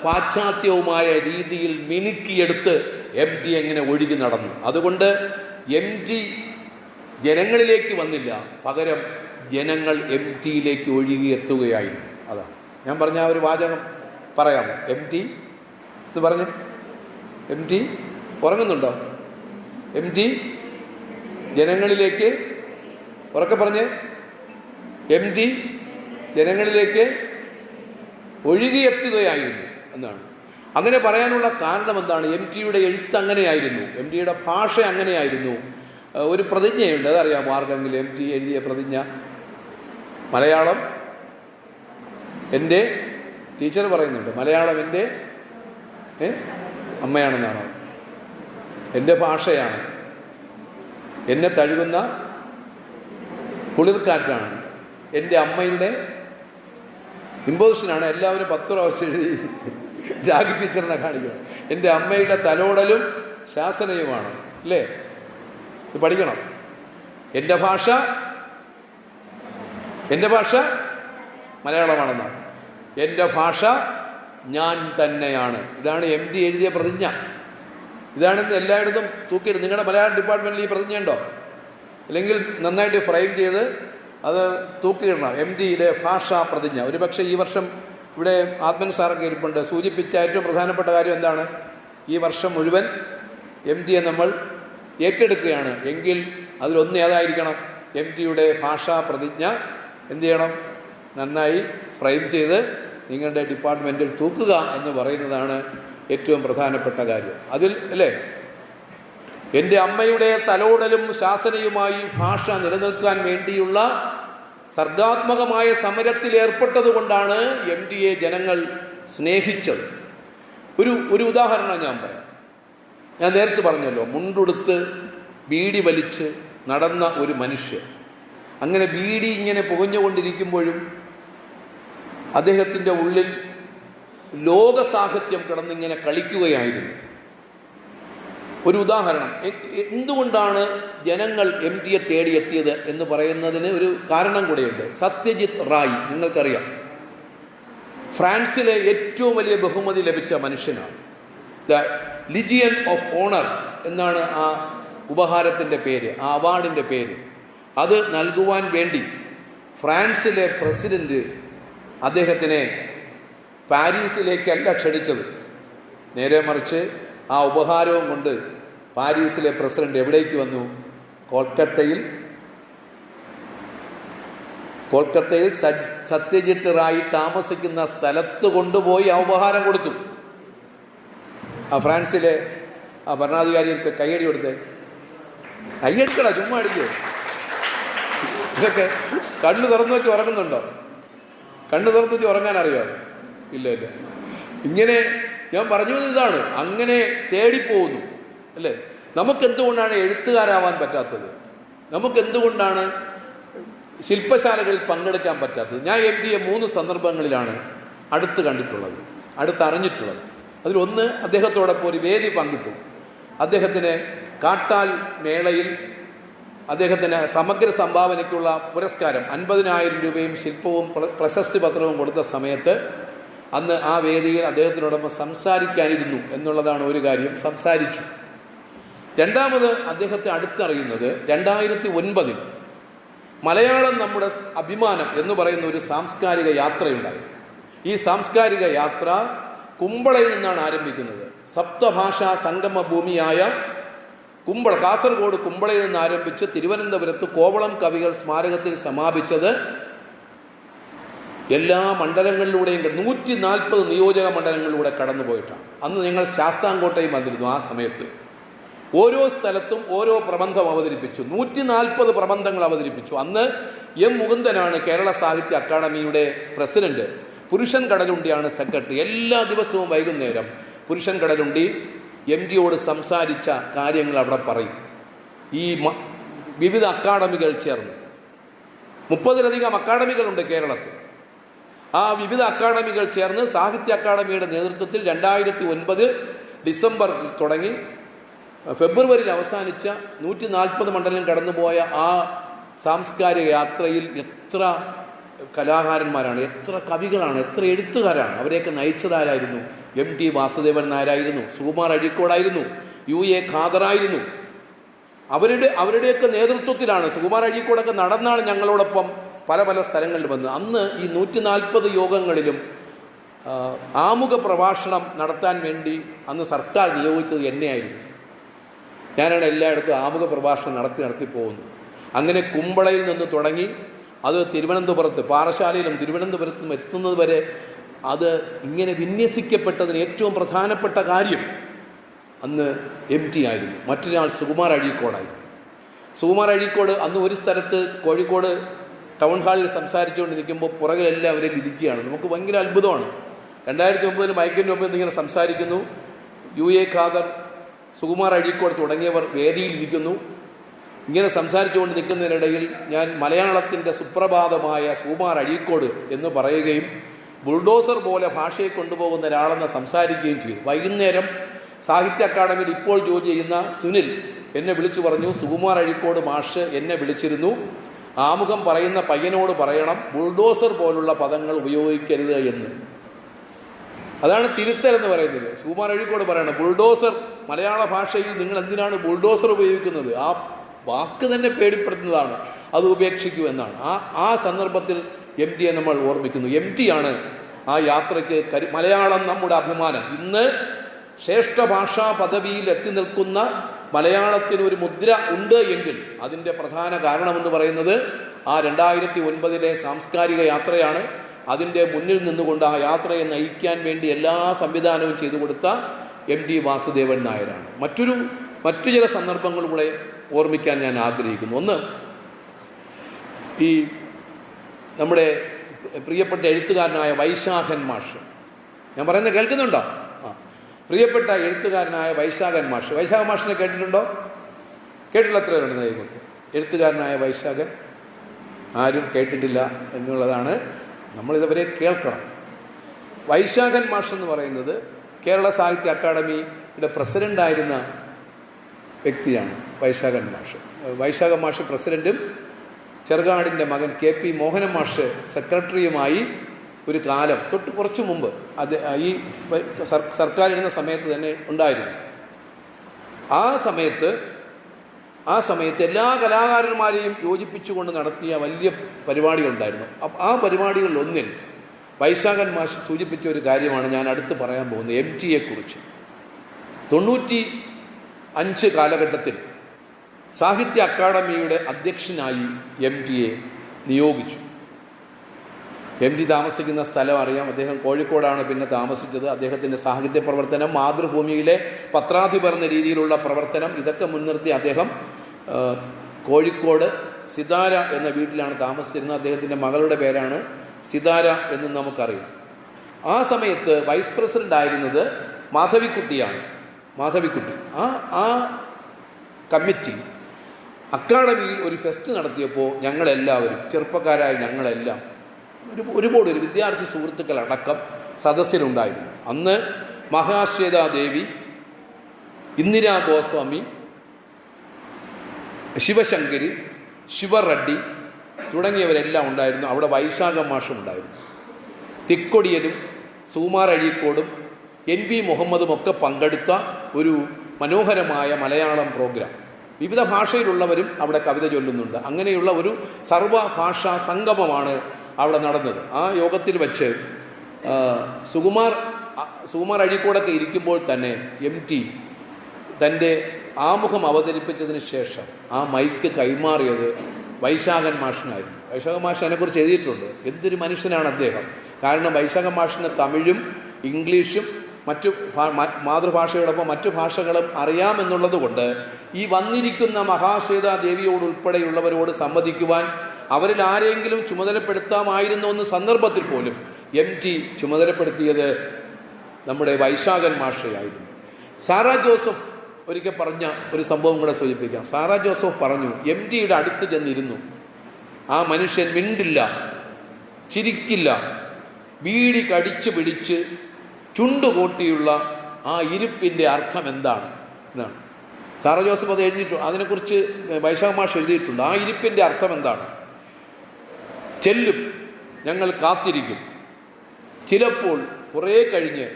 പാശ്ചാത്യവുമായ രീതിയിൽ മിനുക്കിയെടുത്ത് MT എങ്ങനെ ഒഴുകി നടന്നു. അതുകൊണ്ട് MT ജനങ്ങളിലേക്ക് വന്നില്ല, പകരം ജനങ്ങൾ MTയിലേക്ക് ഒഴുകിയെത്തുകയായിരുന്നു. അതാണ് ഞാൻ പറഞ്ഞ ആ ഒരു വാചകം. പറയാമോ? MT എന്ന് പറഞ്ഞ് MT ഉറങ്ങുന്നുണ്ടോ? MT ജനങ്ങളിലേക്ക് ഉറക്കെ പറഞ്ഞ് MT ജനങ്ങളിലേക്ക് ഒഴുകിയെത്തുകയായിരുന്നു എന്നാണ്. അങ്ങനെ പറയാനുള്ള കാരണം എന്താണ്? MTയുടെ എഴുത്ത് അങ്ങനെയായിരുന്നു, MTയുടെ ഭാഷ അങ്ങനെയായിരുന്നു. ഒരു പ്രതിജ്ഞയുണ്ട്, അതറിയാമോ ആർക്കെങ്കിലും? MT എഴുതിയ പ്രതിജ്ഞ. മലയാളം എൻ്റെ ടീച്ചർ പറയുന്നുണ്ട്, മലയാളം എൻ്റെ അമ്മയാണെന്നാണോ? എൻ്റെ ഭാഷയാണ്, എന്നെ തഴുകുന്ന കുളിർക്കാറ്റാണ്, എൻ്റെ അമ്മയുടെ ഇമ്പോസിഷനാണ്. എല്ലാവരും 10 പ്രാവശ്യം എഴുതി ജാഗി ടീച്ചറിനെ കാണിക്കണം. എൻ്റെ അമ്മയുടെ തലോടലും ശാസനയുമാണ്. അല്ലേ? ഇത് പഠിക്കണം. എൻ്റെ ഭാഷ മലയാളമാണെന്നാണ്. എൻ്റെ ഭാഷ ഞാൻ തന്നെയാണ്. ഇതാണ് MT എഴുതിയ പ്രതിജ്ഞ. ഇതാണെന്ന് എല്ലായിടത്തും തൂക്കിയിട്ട് നിങ്ങളുടെ മലയാളം ഡിപ്പാർട്ട്മെൻറ്റിൽ ഈ പ്രതിജ്ഞ ഉണ്ടോ? അല്ലെങ്കിൽ നന്നായിട്ട് ഫ്രെയിം ചെയ്ത് അത് തൂക്കിയിടണം. MTയുടെ ഭാഷാ പ്രതിജ്ഞ. ഒരു പക്ഷേ ഈ വർഷം ഇവിടെ ആത്മൻ സാറൊക്കെ ഇരിപ്പുണ്ട്. സൂചിപ്പിച്ച ഏറ്റവും പ്രധാനപ്പെട്ട കാര്യം എന്താണ്? ഈ വർഷം മുഴുവൻ MTയെ നമ്മൾ ഏറ്റെടുക്കുകയാണ് എങ്കിൽ അതിലൊന്ന് ഏതായിരിക്കണം? MTയുടെ ഭാഷാ പ്രതിജ്ഞ എന്ത് ചെയ്യണം? നന്നായി ഫ്രെയിം ചെയ്ത് നിങ്ങളുടെ ഡിപ്പാർട്ട്മെൻറ്റിൽ തൂക്കുക എന്ന് പറയുന്നതാണ് ഏറ്റവും പ്രധാനപ്പെട്ട കാര്യം. അതിൽ അല്ലേ, എൻ്റെ അമ്മയുടെ തലോടലും ശാസനയുമായി ഭാഷ നിലനിൽക്കാൻ വേണ്ടിയുള്ള സർഗാത്മകമായ സമരത്തിൽ ഏർപ്പെട്ടത് കൊണ്ടാണ് MTയെ ജനങ്ങൾ സ്നേഹിച്ചത്. ഒരു ഉദാഹരണം ഞാൻ പറയാം. ഞാൻ നേരത്തെ പറഞ്ഞല്ലോ, മുണ്ടുടുത്ത് ബീഡി വലിച്ച് നടന്ന ഒരു മനുഷ്യൻ. അങ്ങനെ ബീഡി ഇങ്ങനെ പുകഞ്ഞുകൊണ്ടിരിക്കുമ്പോഴും അദ്ദേഹത്തിൻ്റെ ഉള്ളിൽ ലോക സാഹിത്യം കിടന്നിങ്ങനെ കളിക്കുകയായിരുന്നു. ഒരു ഉദാഹരണം, എന്തുകൊണ്ടാണ് ജനങ്ങൾ MTയെ തേടിയെത്തിയത് എന്ന് പറയുന്നതിന് ഒരു കാരണം കൂടെയുണ്ട്. സത്യജിത് റായ് നിങ്ങൾക്കറിയാം, ഫ്രാൻസിലെ ഏറ്റവും വലിയ ബഹുമതി ലഭിച്ച മനുഷ്യനാണ്. ദ ലിജിയൻ ഓഫ് ഓണർ എന്നാണ് ആ ഉപഹാരത്തിൻ്റെ പേര്, ആ അവാർഡിൻ്റെ പേര്. അത് നൽകുവാൻ വേണ്ടി ഫ്രാൻസിലെ പ്രസിഡന്റ് അദ്ദേഹത്തിനെ പാരീസിലേക്കല്ല ക്ഷണിച്ചത്. നേരെ മറിച്ച് ആ ഉപഹാരവും കൊണ്ട് പാരീസിലെ പ്രസിഡന്റ് എവിടേക്ക് വന്നു? കൊൽക്കത്തയിൽ കൊൽക്കത്തയിൽ സത്യജിത്ത് റായ് താമസിക്കുന്ന സ്ഥലത്ത് കൊണ്ടുപോയി ഉപഹാരം കൊടുത്തു. ആ ഫ്രാൻസിലെ ആ ഭരണാധികാരികൾക്ക് കയ്യടി കൊടുത്തേ. കയ്യടിക്കടാ, ചുമ്മാ അടിക്കോ? ഇതൊക്കെ കണ്ണു തുറന്നു വെച്ച് ഉറങ്ങുന്നുണ്ടോ? കണ്ണു തുറന്നു വെച്ച് ഉറങ്ങാൻ അറിയോ? ഇല്ല. ഇങ്ങനെ ഞാൻ പറഞ്ഞു വന്നത് ഇതാണ്, അങ്ങനെ തേടിപ്പോകുന്നു അല്ലേ. നമുക്കെന്തുകൊണ്ടാണ് എഴുത്തുകാരാവാൻ പറ്റാത്തത്? നമുക്കെന്തുകൊണ്ടാണ് ശില്പശാലകളിൽ പങ്കെടുക്കാൻ പറ്റാത്തത്? ഞാൻ MDയെ 3 സന്ദർഭങ്ങളിലാണ് അടുത്ത് കണ്ടിട്ടുള്ളത്, അടുത്തറിഞ്ഞിട്ടുള്ളത്. അതിലൊന്ന്, അദ്ദേഹത്തോടൊപ്പം ഒരു വേദി പങ്കിട്ടു. അദ്ദേഹത്തിന് കാട്ടാൽ മേളയിൽ അദ്ദേഹത്തിന് സമഗ്ര സംഭാവനയ്ക്കുള്ള പുരസ്കാരം 50,000 രൂപയും ശില്പവും പ്രശസ്തി പത്രവും കൊടുത്ത സമയത്ത് അന്ന് ആ വേദിയിൽ അദ്ദേഹത്തിനോടൊപ്പം സംസാരിക്കാനിരുന്നു എന്നുള്ളതാണ് ഒരു കാര്യം. സംസാരിച്ചു. രണ്ടാമത് അദ്ദേഹത്തെ അടുത്തറിയുന്നത് 2009 മലയാളം നമ്മുടെ അഭിമാനം എന്ന് പറയുന്ന ഒരു സാംസ്കാരിക യാത്രയുണ്ടായി. ഈ സാംസ്കാരിക യാത്ര കുമ്പളയിൽ നിന്നാണ് ആരംഭിക്കുന്നത്. സപ്തഭാഷാ സംഗമ ഭൂമിയായ കുമ്പള, കാസർഗോഡ് കുമ്പളയിൽ നിന്ന് ആരംഭിച്ച് തിരുവനന്തപുരത്ത് കോവളം കവികൾ സ്മാരകത്തിൽ സമാപിച്ചത് എല്ലാ മണ്ഡലങ്ങളിലൂടെയും 140 നിയോജക മണ്ഡലങ്ങളിലൂടെ കടന്നുപോയിട്ടാണ്. അന്ന് ഞങ്ങൾ ശാസ്താംകോട്ടയിൽ വന്നിരുന്നു. ആ സമയത്ത് ഓരോ സ്ഥലത്തും ഓരോ പ്രബന്ധം അവതരിപ്പിച്ചു. 140 പ്രബന്ധങ്ങൾ അവതരിപ്പിച്ചു. അന്ന് M. മുകുന്ദനാണ് കേരള സാഹിത്യ അക്കാദമിയുടെ പ്രസിഡന്റ്. പുരുഷൻ കടലുണ്ടിയാണ് സെക്രട്ടറി. എല്ലാ ദിവസവും വൈകുന്നേരം പുരുഷൻ കടലുണ്ടി MDയോട് സംസാരിച്ച കാര്യങ്ങൾ അവിടെ പറയും. ഈ വിവിധ അക്കാദമികൾ ചേർന്ന് 30-ലധികം അക്കാദമികളുണ്ട് കേരളത്തിൽ. ആ വിവിധ അക്കാദമികൾ ചേർന്ന് സാഹിത്യ അക്കാദമിയുടെ നേതൃത്വത്തിൽ 2009 ഡിസംബറിൽ തുടങ്ങി ഫെബ്രുവരിയിൽ അവസാനിച്ച 140 മണ്ഡലം കടന്നുപോയ ആ സാംസ്കാരിക യാത്രയിൽ എത്ര കലാകാരന്മാരാണ്, എത്ര കവികളാണ്, എത്ര എഴുത്തുകാരാണ്. അവരെയൊക്കെ നയിച്ചതാരായിരുന്നു? MT Vasudevan നായരായിരുന്നു, Sukumar അഴീക്കോടായിരുന്നു, UA ഖാദറായിരുന്നു. അവരുടെയൊക്കെ നേതൃത്വത്തിലാണ്. സുകുമാർ അഴീക്കോടൊക്കെ നടന്നാണ് ഞങ്ങളോടൊപ്പം പല സ്ഥലങ്ങളിൽ വന്ന്. അന്ന് ഈ 140 യോഗങ്ങളിലും ആമുഖ പ്രഭാഷണം നടത്താൻ വേണ്ടി അന്ന് സർക്കാർ നിയോഗിച്ചത് എന്നെയായിരുന്നു. ഞാനാണ് എല്ലായിടത്തും ആമുഖ പ്രഭാഷണം നടത്തി പോകുന്നത്. അങ്ങനെ കുമ്പളയിൽ നിന്ന് തുടങ്ങി അത് തിരുവനന്തപുരത്ത്, പാറശാലയിലും തിരുവനന്തപുരത്തും എത്തുന്നത് വരെ അത് ഇങ്ങനെ വിന്യസിക്കപ്പെട്ടതിന് ഏറ്റവും പ്രധാനപ്പെട്ട കാര്യം അന്ന് MT ആയിരുന്നു. മറ്റൊരാൾ സുകുമാർ അഴീക്കോടായിരുന്നു. സുകുമാർ അഴീക്കോട് അന്ന് ഒരു സ്ഥലത്ത് കോഴിക്കോട് ടൗൺ ഹാളിൽ സംസാരിച്ചുകൊണ്ടിരിക്കുമ്പോൾ പുറകിലെല്ലാവരും ഇരിക്കുകയാണ്. നമുക്ക് ഭയങ്കര അത്ഭുതമാണ്. 2009 മൈക്കിൻ്റെ മുമ്പിൽ ഇങ്ങനെ സംസാരിക്കുന്നു. UA ഖാദർ, സുകുമാർ അഴീക്കോട് തുടങ്ങിയവർ വേദിയിലിരിക്കുന്നു. ഇങ്ങനെ സംസാരിച്ചുകൊണ്ട് നിൽക്കുന്നതിനിടയിൽ ഞാൻ മലയാളത്തിൻ്റെ സുപ്രഭാതമായ സുകുമാർ അഴീക്കോട് എന്ന് പറയുകയും ബുൾഡോസർ പോലെ ഭാഷയെ കൊണ്ടുപോകുന്ന ഒരാളെന്ന് സംസാരിക്കുകയും ചെയ്തു. വൈകുന്നേരം സാഹിത്യ അക്കാദമിയിൽ ഇപ്പോൾ ജോലി ചെയ്യുന്ന സുനിൽ എന്നെ വിളിച്ചു പറഞ്ഞു, സുകുമാർ അഴീക്കോട് മാഷ് എന്നെ വിളിച്ചിരുന്നു, ആമുഖം പറയുന്ന പയ്യനോട് പറയണം ബുൾഡോസർ പോലുള്ള പദങ്ങൾ ഉപയോഗിക്കരുത് എന്ന്. അതാണ് തിരുത്തൽ എന്ന് പറയുന്നത്. സുകുമാർ അഴീക്കോട് പറയണം, ബുൾഡോസർ മലയാള ഭാഷയിൽ നിങ്ങൾ എന്തിനാണ് ബുൾഡോസർ ഉപയോഗിക്കുന്നത്? ആ വാക്ക് തന്നെ പേടിപ്പെടുത്തുന്നതാണ്, അത് ഉപേക്ഷിക്കൂ എന്നാണ്. ആ സന്ദർഭത്തിൽ MTയെ നമ്മൾ ഓർമ്മിക്കുന്നു. MTയാണ് ആ യാത്രയ്ക്ക് മലയാളം നമ്മുടെ അഭിമാനം. ഇന്ന് ശ്രേഷ്ഠ ഭാഷാ പദവിയിൽ എത്തി നിൽക്കുന്ന മലയാളത്തിനൊരു മുദ്ര ഉണ്ട് എങ്കിൽ അതിൻ്റെ പ്രധാന കാരണമെന്ന് പറയുന്നത് ആ 2009 സാംസ്കാരിക യാത്രയാണ്. അതിൻ്റെ മുന്നിൽ നിന്നുകൊണ്ട് ആ യാത്രയെ നയിക്കാൻ വേണ്ടി എല്ലാ സംവിധാനവും ചെയ്തു കൊടുത്ത MT വാസുദേവൻ നായരാണ്. മറ്റു ചില സന്ദർഭങ്ങൾ കൂടെ ഓർമ്മിക്കാൻ ഞാൻ ആഗ്രഹിക്കുന്നു. ഒന്ന്, ഈ നമ്മുടെ പ്രിയപ്പെട്ട എഴുത്തുകാരനായ വൈശാഖൻ മാഷ്, ഞാൻ പറയുന്നത് കേൾക്കുന്നുണ്ടോ? പ്രിയപ്പെട്ട എഴുത്തുകാരനായ വൈശാഖൻ മാഷിനെ കേട്ടിട്ടുണ്ടോ? കേട്ടില്ല? എത്ര പേരുണ്ട് നമുക്ക്? എഴുത്തുകാരനായ വൈശാഖൻ ആരും കേട്ടിട്ടില്ല എന്നുള്ളതാണ്. നമ്മളിതുവരെ കേൾക്കണം. വൈശാഖൻ മാഷ് എന്ന് പറയുന്നത് കേരള സാഹിത്യ അക്കാദമിയുടെ പ്രസിഡൻ്റായിരുന്ന വ്യക്തിയാണ് വൈശാഖൻ മാഷ്. വൈശാഖൻ മാഷ് പ്രസിഡൻറ്റും ചെറുകാടിൻ്റെ മകൻ KP മോഹനൻ മാഷ് സെക്രട്ടറിയുമായി ഒരു കാലം തൊട്ട് കുറച്ചു മുമ്പ് അത് ഈ സർക്കാരിരുന്ന സമയത്ത് തന്നെ ഉണ്ടായിരുന്നു. ആ സമയത്ത് എല്ലാ കലാകാരന്മാരെയും യോജിപ്പിച്ചുകൊണ്ട് നടത്തിയ വലിയ പരിപാടികളുണ്ടായിരുന്നു. ആ പരിപാടികളിലൊന്നിൽ വൈശാഖൻ മാഷ് സൂചിപ്പിച്ച ഒരു കാര്യമാണ് ഞാൻ അടുത്ത് പറയാൻ പോകുന്നത്. MTയെക്കുറിച്ച് 95 കാലഘട്ടത്തിൽ സാഹിത്യ അക്കാദമിയുടെ അധ്യക്ഷനായി MTയെ നിയോഗിച്ചു. എം ടി താമസിക്കുന്ന സ്ഥലം അറിയാം. അദ്ദേഹം കോഴിക്കോടാണ് പിന്നെ താമസിച്ചത്. അദ്ദേഹത്തിൻ്റെ സാഹിത്യ പ്രവർത്തനം, മാതൃഭൂമിയിലെ പത്രാധിപർ എന്ന രീതിയിലുള്ള പ്രവർത്തനം, ഇതൊക്കെ മുൻനിർത്തി അദ്ദേഹം കോഴിക്കോട് സിതാര എന്ന വീട്ടിലാണ് താമസിച്ചിരുന്നത്. അദ്ദേഹത്തിൻ്റെ മകളുടെ പേരാണ് സിതാര എന്ന് നമുക്കറിയാം. ആ സമയത്ത് വൈസ് പ്രസിഡൻ്റ് ആയിരുന്നത് മാധവിക്കുട്ടിയാണ്. മാധവിക്കുട്ടി ആ കമ്മിറ്റി അക്കാഡമിയിൽ ഒരു ഫെസ്റ്റ് നടത്തിയപ്പോൾ ഞങ്ങളെല്ലാവരും, ചെറുപ്പക്കാരായ ഞങ്ങളെല്ലാം, ഒരുപാട് ഒരു വിദ്യാർത്ഥി സുഹൃത്തുക്കളടക്കം സദസ്സിലുണ്ടായിരുന്നു. അന്ന് മഹാശ്വേതാ ദേവി, ഇന്ദിരാ ഗോസ്വാമി, ശിവശങ്കരി, ശിവറെഡ്ഡി തുടങ്ങിയവരെല്ലാം ഉണ്ടായിരുന്നു. അവിടെ വൈശാഖ മാഷും ഉണ്ടായിരുന്നു. തിക്കൊടിയനും സുകുമാർ അഴീക്കോടും എൻ വി മുഹമ്മദും ഒക്കെ പങ്കെടുത്ത ഒരു മനോഹരമായ മലയാളം പ്രോഗ്രാം. വിവിധ ഭാഷയിലുള്ളവരും അവിടെ കവിത ചൊല്ലുന്നുണ്ട്. അങ്ങനെയുള്ള ഒരു സർവഭാഷാ സംഗമമാണ് അവിടെ നടന്നത്. ആ യോഗത്തിൽ വെച്ച് സുകുമാർ അഴീക്കോടൊക്കെ ഇരിക്കുമ്പോൾ തന്നെ എം ടി തൻ്റെ ആമുഖം അവതരിപ്പിച്ചതിന് ശേഷം ആ മൈക്ക് കൈമാറിയത് വൈശാഖൻ മാഷിനായിരുന്നു. വൈശാഖൻ മാഷ് അതിനെക്കുറിച്ച് എഴുതിയിട്ടുണ്ട്. എന്തൊരു മനുഷ്യനാണ് അദ്ദേഹം. കാരണം വൈശാഖൻ മാഷിന് തമിഴും ഇംഗ്ലീഷും മറ്റു മാതൃഭാഷയോടൊപ്പം മറ്റു ഭാഷകളും അറിയാമെന്നുള്ളത് കൊണ്ട് ഈ വന്നിരിക്കുന്ന മഹാശ്വേതാ ദേവിയോടുൾപ്പെടെയുള്ളവരോട് സംവദിക്കുവാൻ അവരിൽ ആരെങ്കിലും ചുമതലപ്പെടുത്താമായിരുന്നു എന്ന സന്ദർഭത്തിൽ പോലും എം ടി ചുമതലപ്പെടുത്തിയത് നമ്മുടെ വൈശാഖൻ മാഷയായിരുന്നു. സാറാ ജോസഫ് ഒരിക്കൽ പറഞ്ഞ ഒരു സംഭവം കൂടെ സൂചിപ്പിക്കാം. സാറാ ജോസഫ് പറഞ്ഞു, എം ടിയുടെ അടുത്ത് ചെന്നിരുന്നു. ആ മനുഷ്യൻ മിണ്ടില്ല, ചിരിക്കില്ല, ബീഡി കടിച്ചു പിടിച്ച് ചുണ്ടുകൂട്ടിയുള്ള ആ ഇരിപ്പിൻ്റെ അർത്ഥം എന്താണ് എന്നാണ് സാറാ ജോസഫ് അത് എഴുതിയിട്ടുണ്ട്. അതിനെക്കുറിച്ച് വൈശാഖ മാഷ് എഴുതിയിട്ടുണ്ട്. ആ ഇരിപ്പിൻ്റെ അർത്ഥം എന്താണ്? ചെല്ലും, ഞങ്ങൾ കാത്തിരിക്കും, ചിലപ്പോൾ കുറേ കഴിഞ്ഞ്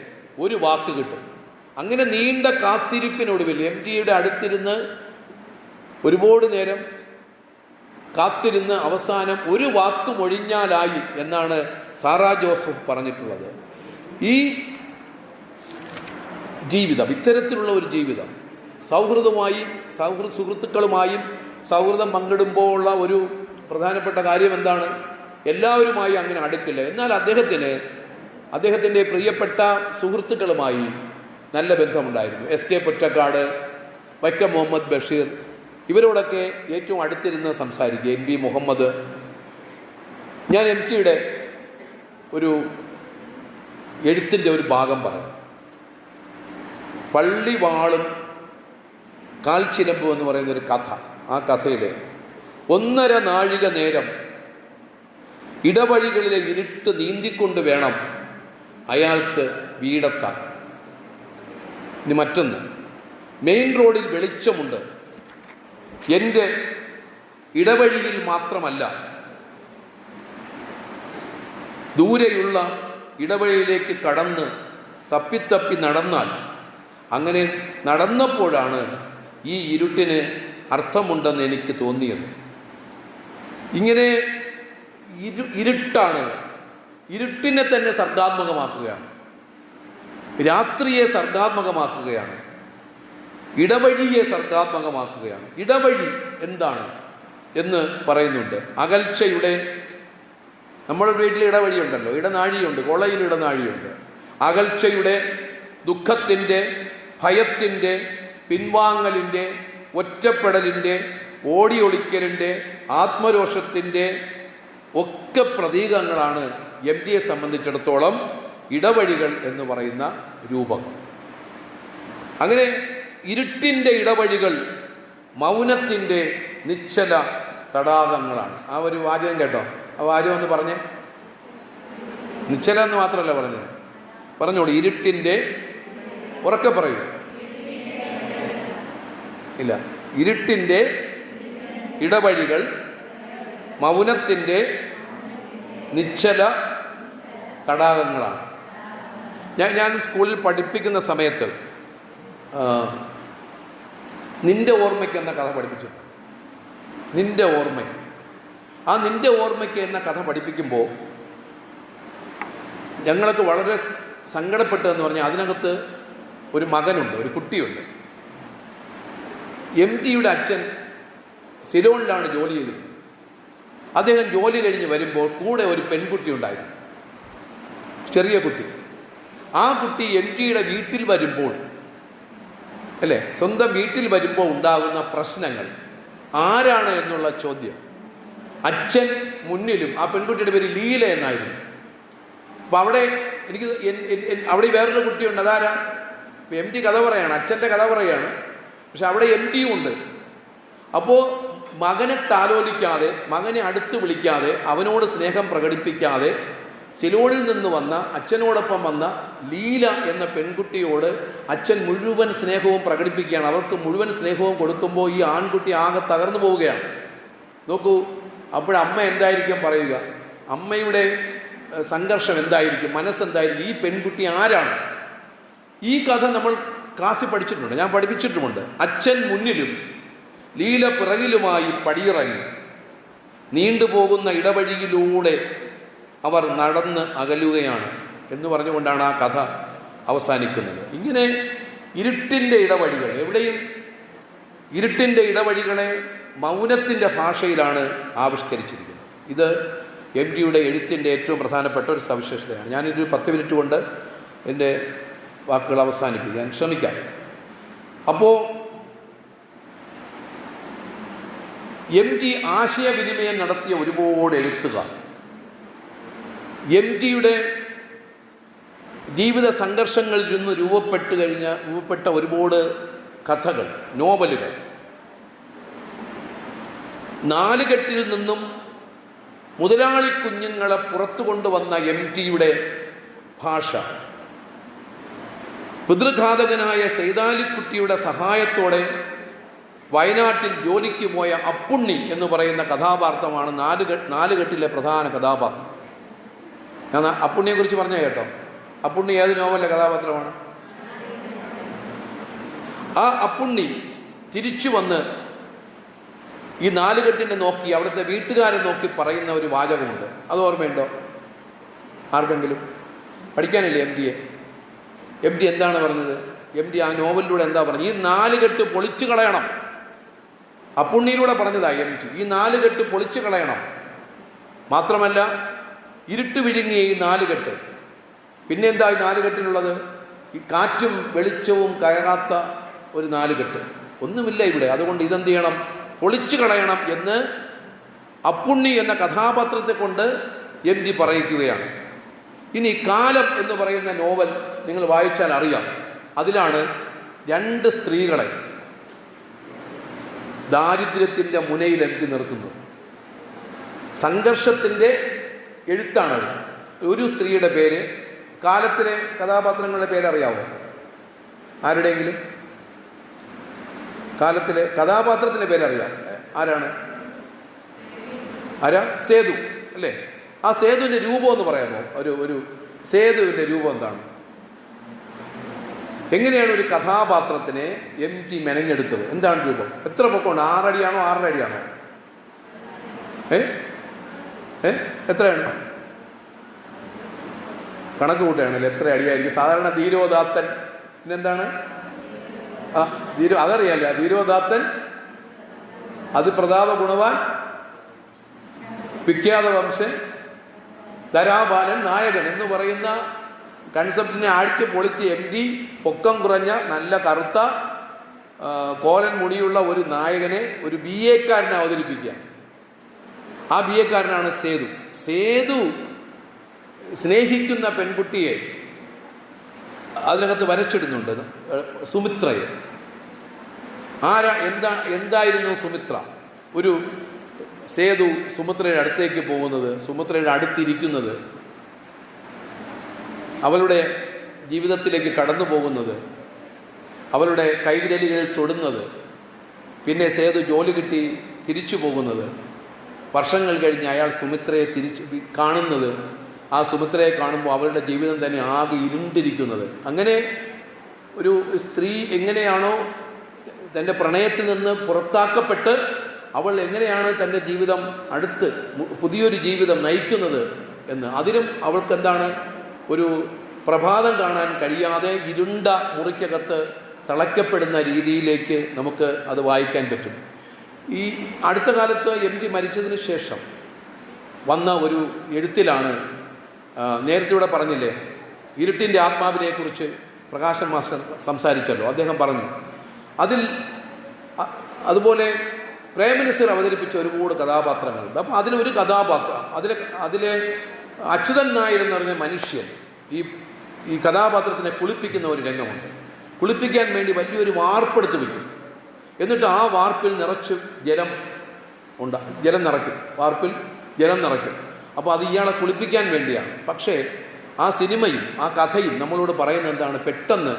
ഒരു വാക്ക് കിട്ടും. അങ്ങനെ നീണ്ട കാത്തിരിപ്പിനൊടുവിൽ എം ടിയുടെ അടുത്തിരുന്ന് ഒരുപാട് നേരം കാത്തിരുന്ന് അവസാനം ഒരു വാക്ക് മൊഴിഞ്ഞാലായി എന്നാണ് സാറാ ജോസഫ് പറഞ്ഞിട്ടുള്ളത്. ഈ ജീവിതം, ഇത്തരത്തിലുള്ള ഒരു ജീവിതം, സുഹൃത്തുക്കളുമായും സൗഹൃദം പങ്കിടുമ്പോഴുള്ള ഒരു പ്രധാനപ്പെട്ട കാര്യം എന്താണ്? എല്ലാവരുമായി അങ്ങനെ അടുക്കില്ല. എന്നാൽ അദ്ദേഹത്തിൻ്റെ പ്രിയപ്പെട്ട സുഹൃത്തുക്കളുമായി നല്ല ബന്ധമുണ്ടായിരുന്നു. എസ് കെ പൊറ്റക്കാട്, വൈക്കം മുഹമ്മദ് ബഷീർ, ഇവരോടൊക്കെ ഏറ്റവും അടുത്തിരുന്ന് സംസാരിക്കുക. N V Muhammad. ഞാൻ എം ടിയുടെ ഒരു എഴുത്തിൻ്റെ ഒരു ഭാഗം പറയാം. പള്ളിവാളും കാൽച്ചിലമ്പും എന്ന് പറയുന്നൊരു കഥ. ആ കഥയിൽ 1.5 നാഴിക നേരം ഇടവഴികളിലെ ഇരുട്ട് നീന്തിക്കൊണ്ട് വേണം അയാൾക്ക് വീടെത്താൻ. ഇനി മറ്റൊന്ന്, മെയിൻ റോഡിൽ വെളിച്ചമുണ്ട്, എൻ്റെ ഇടവഴിയിൽ മാത്രമല്ല ദൂരെയുള്ള ഇടവഴിയിലേക്ക് കടന്ന് തപ്പിത്തപ്പി നടന്നാൽ, അങ്ങനെ നടന്നപ്പോഴാണ് ഈ ഇരുട്ടിന് അർത്ഥമുണ്ടെന്ന് എനിക്ക് തോന്നിയത്. ഇങ്ങനെ ഇരുട്ടാണ്, ഇരുട്ടിനെ തന്നെ സർഗാത്മകമാക്കുകയാണ്, രാത്രിയെ സർഗാത്മകമാക്കുകയാണ്, ഇടവഴിയെ സർഗാത്മകമാക്കുകയാണ്. ഇടവഴി എന്താണ് എന്ന് പറയുന്നുണ്ട്. അകൽച്ചയുടെ, നമ്മുടെ വീട്ടിൽ ഇടവഴിയുണ്ടല്ലോ, ഇടനാഴിയുണ്ട്, കോളയിൽ ഇടനാഴിയുണ്ട്. അകൽച്ചയുടെ, ദുഃഖത്തിൻ്റെ, ഭയത്തിൻ്റെ, പിൻവാങ്ങലിൻ്റെ, ഒറ്റപ്പെടലിൻ്റെ, ഓടിയൊളിക്കലിൻ്റെ, ആത്മരോഷത്തിൻ്റെ ഒക്കെ പ്രതീകങ്ങളാണ് എം ടിയെ സംബന്ധിച്ചിടത്തോളം ഇടവഴികൾ എന്ന് പറയുന്ന രൂപങ്ങൾ. അങ്ങനെ ഇരുട്ടിൻ്റെ ഇടവഴികൾ മൗനത്തിൻ്റെ നിശ്ചല തടാകങ്ങളാണ്. ആ ഒരു വാചകം കേട്ടോ? ആ വാചകം ഒന്ന് പറഞ്ഞേ. നിശ്ചല എന്ന് മാത്രമല്ല പറഞ്ഞത്, പറഞ്ഞോളൂ. ഇരുട്ടിൻ്റെ, ഉറക്കെ പറയൂ. ഇല്ല, ഇരുട്ടിൻ്റെ ഇടവഴികൾ മൗനത്തിൻ്റെ നിശ്ചല തടാകങ്ങളാണ്. ഞാൻ സ്കൂളിൽ പഠിപ്പിക്കുന്ന സമയത്ത് നിന്റെ ഓർമ്മയ്ക്ക് എന്ന കഥ പഠിപ്പിച്ചു. നിന്റെ ഓർമ്മയ്ക്ക്. ആ നിന്റെ ഓർമ്മയ്ക്ക് എന്ന കഥ പഠിപ്പിക്കുമ്പോൾ ഞങ്ങൾക്ക് വളരെ സങ്കടപ്പെട്ടതെന്ന് പറഞ്ഞാൽ അതിനകത്ത് ഒരു മകനുണ്ട്, ഒരു കുട്ടിയുണ്ട്. എം ടിയുടെ അച്ഛൻ സിലോണിലാണ് ജോലി ചെയ്തിരുന്നത്. അദ്ദേഹം ജോലി കഴിഞ്ഞ് വരുമ്പോൾ കൂടെ ഒരു പെൺകുട്ടി ഉണ്ടായിരുന്നു. ചെറിയ കുട്ടി. ആ കുട്ടി എം ടിയുടെ വീട്ടിൽ വരുമ്പോൾ, അല്ലേ, സ്വന്തം വീട്ടിൽ വരുമ്പോൾ ഉണ്ടാകുന്ന പ്രശ്നങ്ങൾ ആരാണ് എന്നുള്ള ചോദ്യം. അച്ഛൻ മുന്നിലും, ആ പെൺകുട്ടിയുടെ പേര് ലീല എന്നായിരുന്നു. അപ്പം അവിടെ എനിക്ക് അവിടെ വേറൊരു കുട്ടിയുണ്ട്, അതാരാ? എം ടി കഥ പറയാണ്, അച്ഛൻ്റെ കഥ പറയുകയാണ്. പക്ഷെ അവിടെ എം ടിയും ഉണ്ട്. അപ്പോൾ മകനെ താലോലിക്കാതെ, മകനെ അടുത്ത് വിളിക്കാതെ, അവനോട് സ്നേഹം പ്രകടിപ്പിക്കാതെ സിലോണിൽ നിന്ന് വന്ന, അച്ഛനോടൊപ്പം വന്ന ലീല എന്ന പെൺകുട്ടിയോട് അച്ഛൻ മുഴുവൻ സ്നേഹവും പ്രകടിപ്പിക്കുകയാണ്. അവർക്ക് മുഴുവൻ സ്നേഹവും കൊടുക്കുമ്പോൾ ഈ ആൺകുട്ടി ആകെ തകർന്നു പോവുകയാണ്. നോക്കൂ, അപ്പോഴമ്മ എന്തായിരിക്കും പറയുക? അമ്മയുടെ സംഘർഷം എന്തായിരിക്കും, മനസ്സെന്തായിരിക്കും? ഈ പെൺകുട്ടി ആരാണ്? ഈ കഥ നമ്മൾ ക്ലാസ്സിൽ പഠിച്ചിട്ടുണ്ട്, ഞാൻ പഠിപ്പിച്ചിട്ടുമുണ്ട്. അച്ഛൻ മുന്നിലും ലീല പിറകിലുമായി പടിയിറങ്ങി നീണ്ടുപോകുന്ന ഇടവഴിയിലൂടെ അവർ നടന്ന് അകലുകയാണ് എന്ന് പറഞ്ഞുകൊണ്ടാണ് ആ കഥ അവസാനിക്കുന്നത്. ഇങ്ങനെ ഇരുട്ടിൻ്റെ ഇടവഴികൾ, എവിടെയും ഇരുട്ടിൻ്റെ ഇടവഴികളെ മൗനത്തിൻ്റെ ഭാഷയിലാണ് ആവിഷ്കരിച്ചിരിക്കുന്നത്. ഇത് എം ടിയുടെ എഴുത്തിൻ്റെ ഏറ്റവും പ്രധാനപ്പെട്ട ഒരു സവിശേഷതയാണ്. ഞാനൊരു 10 മിനിറ്റ് കൊണ്ട് എൻ്റെ വാക്കുകൾ അവസാനിപ്പിക്കാൻ ശ്രമിക്കാം. അപ്പോൾ എം ടി ആശയവിനിമയം നടത്തിയ ഒരുപാട് എഴുത്തുകാർ, എം ടിയുടെ ജീവിത സംഘർഷങ്ങളിൽ നിന്ന് രൂപപ്പെട്ട ഒരുപാട് കഥകൾ, നോവലുകൾ, നാലുകെട്ടിൽ നിന്നും മുതലാളി കുഞ്ഞുങ്ങളെ പുറത്തു കൊണ്ടുവന്ന എം ടിയുടെ ഭാഷ, പിതൃഘാതകനായ സൈതാലിക്കുട്ടിയുടെ സഹായത്തോടെ വയനാട്ടിൽ ജോലിക്ക് പോയ അപ്പുണ്ണി എന്ന് പറയുന്ന കഥാപാത്രമാണ് നാലുകെട്ടിലെ പ്രധാന കഥാപാത്രം. ഞാൻ അപ്പുണ്ണിയെ കുറിച്ച് പറഞ്ഞ കേട്ടോ. അപ്പുണ്ണി ഏത് നോവലിലെ കഥാപാത്രമാണ്? ആ അപ്പുണ്ണി തിരിച്ചു വന്ന് ഈ നാലുകെട്ടിനെ നോക്കി, അവിടുത്തെ വീട്ടുകാരെ നോക്കി പറയുന്ന ഒരു വാചകമുണ്ട്. അത് ഓർമ്മയുണ്ടോ ആർക്കെങ്കിലും? പഠിക്കാനില്ലേ എം ടിയെ? എം ടി എന്താണ് പറഞ്ഞത്? എം ടി ആ നോവലിലൂടെ എന്താ പറഞ്ഞത്? ഈ നാലുകെട്ട് പൊളിച്ചു കളയണം. അപ്പുണ്ണിയിലൂടെ പറഞ്ഞതാ എം ടി. ഈ നാലുകെട്ട് പൊളിച്ചു കളയണം. മാത്രമല്ല, ഇരുട്ട് വിഴുങ്ങിയ ഈ നാലുകെട്ട്, പിന്നെ എന്താ ഈ നാലുകെട്ടിനുള്ളത്? ഈ കാറ്റും വെളിച്ചവും കയറാത്ത ഒരു നാലുകെട്ട് ഒന്നുമില്ല ഇവിടെ. അതുകൊണ്ട് ഇതെന്ത് ചെയ്യണം? പൊളിച്ചു കളയണം എന്ന് അപ്പുണ്ണി എന്ന കഥാപാത്രത്തെ കൊണ്ട് എം ടി പറയിക്കുകയാണ്. ഇനി കാലം എന്ന് പറയുന്ന നോവൽ നിങ്ങൾ വായിച്ചാൽ അറിയാം. അതിലാണ് 2 സ്ത്രീകളെ ദാരിദ്ര്യത്തിൻ്റെ മുനയിൽ എം ടി നിർത്തുന്നത്. സംഘർഷത്തിൻ്റെ എഴുത്താണത്. ഒരു സ്ത്രീയുടെ പേര്, കാലത്തിലെ കഥാപാത്രങ്ങളുടെ പേരറിയാവോ ആരുടെയെങ്കിലും? കാലത്തിലെ കഥാപാത്രത്തിൻ്റെ പേരറിയാം. ആരാണ്? സേതു അല്ലേ? ആ സേതുവിൻ്റെ രൂപം എന്ന് പറയാമോ? ഒരു സേതുവിൻ്റെ രൂപം എന്താണ്? എങ്ങനെയാണ് ഒരു കഥാപാത്രത്തിനെ എം ടി മെനഞ്ഞെടുത്തത്? എന്താണ് രൂപം? എത്ര പൊക്കമുണ്ട്? 6 അടിയാണോ 6.5 അടിയാണോ? എത്രയാണ്? കണക്ക് കൂട്ടുകയാണല്ലോ. എത്ര അടിയായിരിക്കും സാധാരണ? ധീരോദാത്തൻ പിന്നെന്താണ്? അതറിയാല്ല. ധീരോദാത്തൻ, അത് പ്രതാപ ഗുണവാൻ, വിഖ്യാത വംശൻ, ധരാബാലൻ, നായകൻ എന്ന് പറയുന്ന കൺസെപ്റ്റിനെ അടിച്ച് പൊളിച്ച് എം ടി പൊക്കം കുറഞ്ഞ നല്ല കറുത്ത കോലൻ മുടിയുള്ള ഒരു നായകനെ, ഒരു BA-ക്കാരനെ അവതരിപ്പിക്കുക. ആ BA-ക്കാരനാണ് സേതു. സേതു സ്നേഹിക്കുന്ന പെൺകുട്ടിയെ അതിനകത്ത് വരച്ചിടുന്നുണ്ട്, സുമിത്രയെ. എന്തായിരുന്നു സുമിത്ര? ഒരു സേതു സുമിത്രയുടെ അടുത്തേക്ക് പോകുന്നത്, സുമിത്രയുടെ അടുത്തിരിക്കുന്നത്, അവളുടെ ജീവിതത്തിലേക്ക് കടന്നു പോകുന്നത്, അവളുടെ കൈവിരലുകളിൽ തൊടുന്നത്, പിന്നെ സേതു ജോലി കിട്ടി തിരിച്ചു പോകുന്നത്, വർഷങ്ങൾ കഴിഞ്ഞ് അയാൾ സുമിത്രയെ കാണുന്നത്, ആ സുമിത്രയെ കാണുമ്പോൾ അവളുടെ ജീവിതം തന്നെ ആകെ ഇരുണ്ടിരിക്കുന്നത്. അങ്ങനെ ഒരു സ്ത്രീ എങ്ങനെയാണോ തൻ്റെ പ്രണയത്തിൽ നിന്ന് പുറത്താക്കപ്പെട്ട് അവൾ എങ്ങനെയാണ് തൻ്റെ ജീവിതം അടുത്ത് പുതിയൊരു ജീവിതം നയിക്കുന്നത് എന്ന്, അതിലും അവൾക്ക് എന്താണ് ഒരു പ്രഭാതം കാണാൻ കഴിയാതെ ഇരുണ്ട മുറിക്കകത്ത് തളയ്ക്കപ്പെടുന്ന രീതിയിലേക്ക് നമുക്ക് അത് വായിക്കാൻ പറ്റും. ഈ അടുത്ത കാലത്ത് എം ടി മരിച്ചതിന് ശേഷം വന്ന ഒരു എഴുത്തിലാണ് നേരത്തെ ഇവിടെ പറഞ്ഞില്ലേ, ഇരുട്ടിൻ്റെ ആത്മാവിനെക്കുറിച്ച് പ്രകാശൻ മാസ്റ്റർ സംസാരിച്ചല്ലോ, അദ്ദേഹം പറഞ്ഞു. അതുപോലെ പ്രേംനസീർ അവതരിപ്പിച്ച ഒരുപാട് കഥാപാത്രങ്ങളുണ്ട്. അപ്പോൾ അതിലൊരു കഥാപാത്രം, അതിലെ അച്യുതൻ നായർ എന്ന് പറഞ്ഞ മനുഷ്യൻ ഈ കഥാപാത്രത്തിനെ കുളിപ്പിക്കുന്ന ഒരു രംഗമുണ്ട്. കുളിപ്പിക്കാൻ വേണ്ടി വലിയൊരു വാർപ്പെടുത്ത് വയ്ക്കും. എന്നിട്ട് ആ വാർപ്പിൽ നിറച്ച് ജലം നിറയ്ക്കും. വാർപ്പിൽ ജലം നിറയ്ക്കും. അപ്പോൾ അത് ഇയാളെ കുളിപ്പിക്കാൻ വേണ്ടിയാണ്. പക്ഷേ ആ സിനിമയും ആ കഥയും നമ്മളോട് പറയുന്നത് എന്താണ്? പെട്ടെന്ന്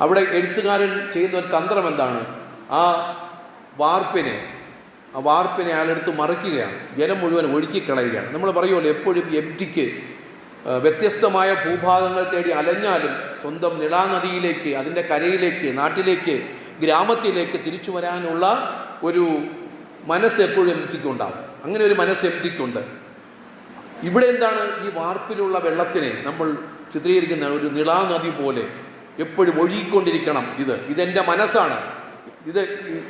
അവിടെ എഴുത്തുകാരൻ ചെയ്യുന്ന ഒരു തന്ത്രം എന്താണ്? ആ വാർപ്പിനെ അയാളെടുത്ത് മറിക്കുകയാണ്, ജലം മുഴുവൻ ഒഴുക്കിക്കളയുകയാണ്. നമ്മൾ പറയുമല്ലോ, എപ്പോഴും എംടിക്ക് വ്യത്യസ്തമായ ഭൂഭാഗങ്ങൾ തേടി അലഞ്ഞാലും സ്വന്തം നിളാനദിയിലേക്ക്, അതിൻ്റെ കരയിലേക്ക്, നാട്ടിലേക്ക്, ഗ്രാമത്തിലേക്ക് തിരിച്ചു വരാനുള്ള ഒരു മനസ്സ് എപ്പോഴും എംടിക്കുണ്ടാവും. അങ്ങനെ ഒരു മനസ്സ് എംടിക്കുണ്ട്. ഇവിടെ എന്താണ്? ഈ വാർപ്പിലുള്ള വെള്ളത്തിനെ നമ്മൾ ചിത്രീകരിക്കുന്ന ഒരു നിളാനദി പോലെ എപ്പോഴും ഒഴുകിക്കൊണ്ടിരിക്കണം. ഇതെൻ്റെ മനസ്സാണ്, ഇത്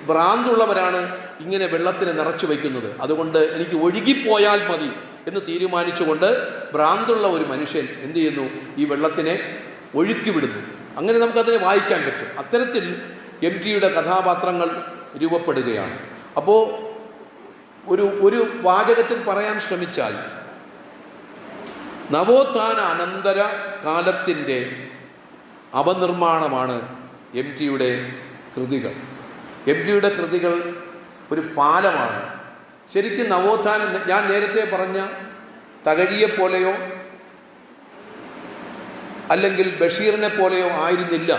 ഭ്രാന്തുള്ളവരാണ് ഇങ്ങനെ വെള്ളത്തിനെ നിറച്ചു വയ്ക്കുന്നത്, അതുകൊണ്ട് എനിക്ക് ഒഴുകിപ്പോയാൽ മതി എന്ന് തീരുമാനിച്ചുകൊണ്ട് ഭ്രാന്തുള്ള ഒരു മനുഷ്യൻ എന്ത് ചെയ്യുന്നു? ഈ വെള്ളത്തിനെ ഒഴുക്കി വിടുന്നു. അങ്ങനെ നമുക്കതിനെ വായിക്കാൻ പറ്റും. അത്തരത്തിൽ എംടിയുടെ കഥാപാത്രങ്ങൾ രൂപപ്പെടുകയാണ്. അപ്പോൾ ഒരു വാചകത്തിൽ പറയാൻ ശ്രമിച്ചാൽ, നവോത്ഥാന അനന്തര കാലത്തിൻ്റെ അപനിർമ്മാണമാണ് എംടിയുടെ കൃതികൾ. എംടിയുടെ കൃതികൾ ഒരു പാലമാണ്. ശരിക്കും നവോത്ഥാനം, ഞാൻ നേരത്തെ പറഞ്ഞ തകഴിയെപ്പോലെയോ അല്ലെങ്കിൽ ബഷീറിനെ പോലെയോ ആയിരുന്നില്ല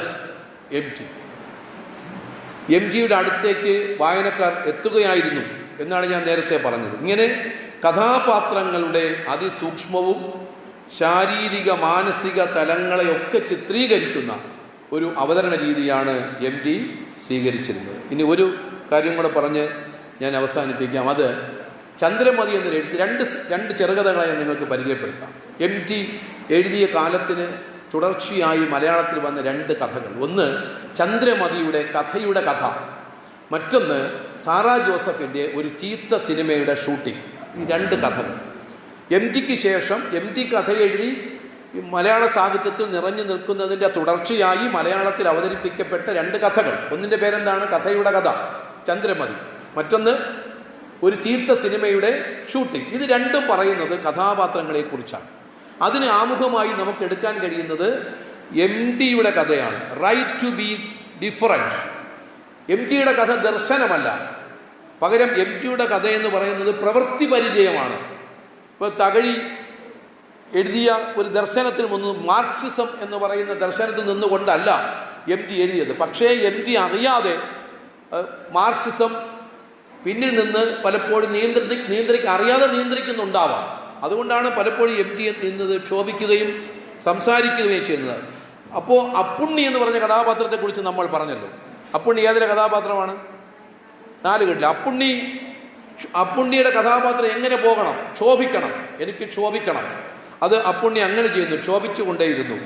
എം ജിയുടെ അടുത്തേക്ക് വായനക്കാർ എത്തുകയായിരുന്നു എന്നാണ് ഞാൻ നേരത്തെ പറഞ്ഞത്. ഇങ്ങനെ കഥാപാത്രങ്ങളുടെ അതിസൂക്ഷ്മവും ശാരീരിക മാനസിക തലങ്ങളെയൊക്കെ ചിത്രീകരിക്കുന്ന ഒരു അവതരണ രീതിയാണ് എം ടി സ്വീകരിച്ചിരുന്നത്. ഇനി ഒരു കാര്യം കൂടെ പറഞ്ഞ് ഞാൻ അവസാനിപ്പിക്കാം. അത് ചന്ദ്രമതി എന്നൊരു എഴുത്ത്, രണ്ട് ചെറുകഥകളെ ഞാൻ നിങ്ങൾക്ക് പരിചയപ്പെടുത്താം. എം ടി എഴുതിയ കാലത്തിന് തുടർച്ചയായി മലയാളത്തിൽ വന്ന രണ്ട് കഥകൾ. ഒന്ന് ചന്ദ്രമതിയുടെ കഥയുടെ കഥ, മറ്റൊന്ന് സാറാ ജോസഫിൻ്റെ ഒരു ചീത്ത സിനിമയുടെ ഷൂട്ടിംഗ്. ഈ രണ്ട് കഥകൾ എം ടിക്ക് ശേഷം എം ടി കഥ എഴുതി മലയാള സാഹിത്യത്തിൽ നിറഞ്ഞു നിൽക്കുന്നതിൻ്റെ തുടർച്ചയായി മലയാളത്തിൽ അവതരിപ്പിക്കപ്പെട്ട രണ്ട് കഥകൾ. ഒന്നിൻ്റെ പേരെന്താണ്? കഥയുടെ കഥ ചന്ദ്രമതി. മറ്റൊന്ന് ഒരു ചീത്ത സിനിമയുടെ ഷൂട്ടിംഗ്. ഇത് രണ്ടും പറയുന്നത് കഥാപാത്രങ്ങളെക്കുറിച്ചാണ്. അതിന് ആമുഖമായി നമുക്ക് എടുക്കാൻ കഴിയുന്നത് എം ടിയുടെ കഥയാണ്, right to be different. M ടിയുടെ കഥ ദർശനമല്ല, പകരം എം ടിയുടെ കഥ എന്ന് പറയുന്നത് പ്രവൃത്തി പരിചയമാണ്. ഇപ്പോൾ തകഴി എഴുതിയ ഒരു ദർശനത്തിൽ നിന്ന്, മാർക്സിസം എന്ന് പറയുന്ന ദർശനത്തിൽ നിന്നുകൊണ്ടല്ല എം ടി എഴുതിയത്. പക്ഷേ എം ടി അറിയാതെ മാർക്സിസം പിന്നിൽ നിന്ന് പലപ്പോഴും അറിയാതെ നിയന്ത്രിക്കുന്നുണ്ടാവാം. അതുകൊണ്ടാണ് പലപ്പോഴും എം ടി എന്നത് ക്ഷോഭിക്കുകയും സംസാരിക്കുകയും ചെയ്യുന്നത്. അപ്പോൾ അപ്പുണ്ണി എന്ന് പറഞ്ഞ കഥാപാത്രത്തെക്കുറിച്ച് നമ്മൾ പറഞ്ഞല്ലോ. അപ്പുണ്ണി ഏതിലെ കഥാപാത്രമാണ്? നാലുകെട്ടിൽ. അപ്പുണ്ണിയുടെ കഥാപാത്രം എങ്ങനെ പോകണം? ക്ഷോഭിക്കണം, എനിക്ക് ക്ഷോഭിക്കണം. അത് അപ്പുണ്ണി അങ്ങനെ ചെയ്യുന്നു, ക്ഷോഭിച്ചുകൊണ്ടേയിരുന്നു.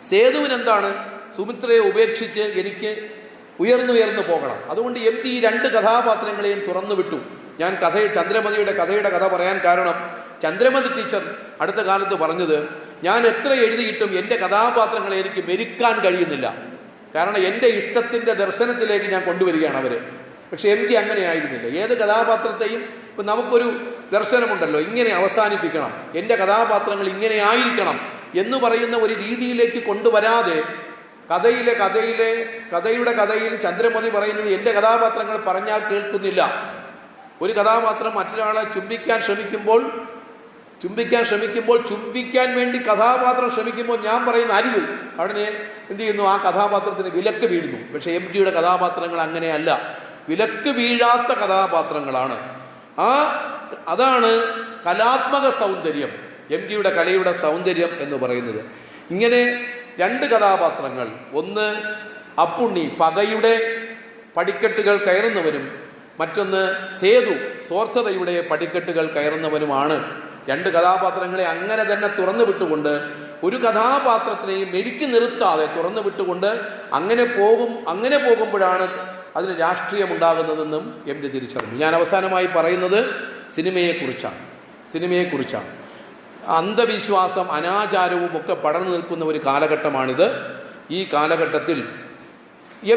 സേതുവിനെന്താണ്? സുമിത്രയെ ഉപേക്ഷിച്ച് എനിക്ക് ഉയർന്നു പോകണം. അതുകൊണ്ട് എം ടി ഈ രണ്ട് കഥാപാത്രങ്ങളെയും തുറന്നു വിട്ടു. ഞാൻ ചന്ദ്രമതിയുടെ കഥയുടെ കഥ പറയാൻ കാരണം, ചന്ദ്രമതി ടീച്ചർ അടുത്ത കാലത്ത് പറഞ്ഞത്, ഞാൻ എത്ര എഴുതിയിട്ടും എൻ്റെ കഥാപാത്രങ്ങളെ എനിക്ക് മെരുക്കാൻ കഴിയുന്നില്ല. കാരണം എൻ്റെ ഇഷ്ടത്തിൻ്റെ ദർശനത്തിലേക്ക് ഞാൻ കൊണ്ടുവരികയാണ് അവരെ. പക്ഷെ എം ടി അങ്ങനെ ആയിരുന്നില്ല. ഏത് കഥാപാത്രത്തെയും ഇപ്പം നമുക്കൊരു ദർശനമുണ്ടല്ലോ, ഇങ്ങനെ അവസാനിപ്പിക്കണം, എൻ്റെ കഥാപാത്രങ്ങൾ ഇങ്ങനെ ആയിരിക്കണം എന്ന് പറയുന്ന ഒരു രീതിയിലേക്ക് കൊണ്ടുവരാതെ കഥയുടെ കഥയിൽ ചന്ദ്രമതി പറയുന്നത് എൻ്റെ കഥാപാത്രങ്ങൾ പറഞ്ഞാൽ കേൾക്കുന്നില്ല. ഒരു കഥാപാത്രം മറ്റൊരാളെ ചുംബിക്കാൻ ശ്രമിക്കുമ്പോൾ ചുംബിക്കാൻ വേണ്ടി കഥാപാത്രം ശ്രമിക്കുമ്പോൾ ഞാൻ പറയുന്ന അരുത്, അവിടെ എന്ത് ചെയ്യുന്നു? ആ കഥാപാത്രത്തിന് വിലക്ക് വീഴുന്നു. പക്ഷെ എം ജിയുടെ കഥാപാത്രങ്ങൾ അങ്ങനെയല്ല, വിലക്ക് വീഴാത്ത കഥാപാത്രങ്ങളാണ്. അതാണ് കലാത്മക സൗന്ദര്യം, എം ജിയുടെ കലയുടെ സൗന്ദര്യം എന്ന് പറയുന്നത്. ഇങ്ങനെ രണ്ട് കഥാപാത്രങ്ങൾ, ഒന്ന് അപ്പുണ്ണി പകയുടെ പടിക്കെട്ടുകൾ കയറുന്നവനും, മറ്റൊന്ന് സേതു സ്വാർത്ഥതയുടെ പടിക്കെട്ടുകൾ കയറുന്നവനുമാണ്. രണ്ട് കഥാപാത്രങ്ങളെ അങ്ങനെ തന്നെ തുറന്നു വിട്ടുകൊണ്ട്, ഒരു കഥാപാത്രത്തിനെയും മെരുക്കി നിർത്താതെ തുറന്നു വിട്ടുകൊണ്ട് അങ്ങനെ പോകുമ്പോഴാണ് അതിന് രാഷ്ട്രീയമുണ്ടാകുന്നതെന്നും എം ടി തിരിച്ചറിഞ്ഞു. ഞാൻ അവസാനമായി പറയുന്നത് സിനിമയെക്കുറിച്ചാണ്. അന്ധവിശ്വാസം, അനാചാരവും ഒക്കെ പടർന്നു നിൽക്കുന്ന ഒരു കാലഘട്ടമാണിത്. ഈ കാലഘട്ടത്തിൽ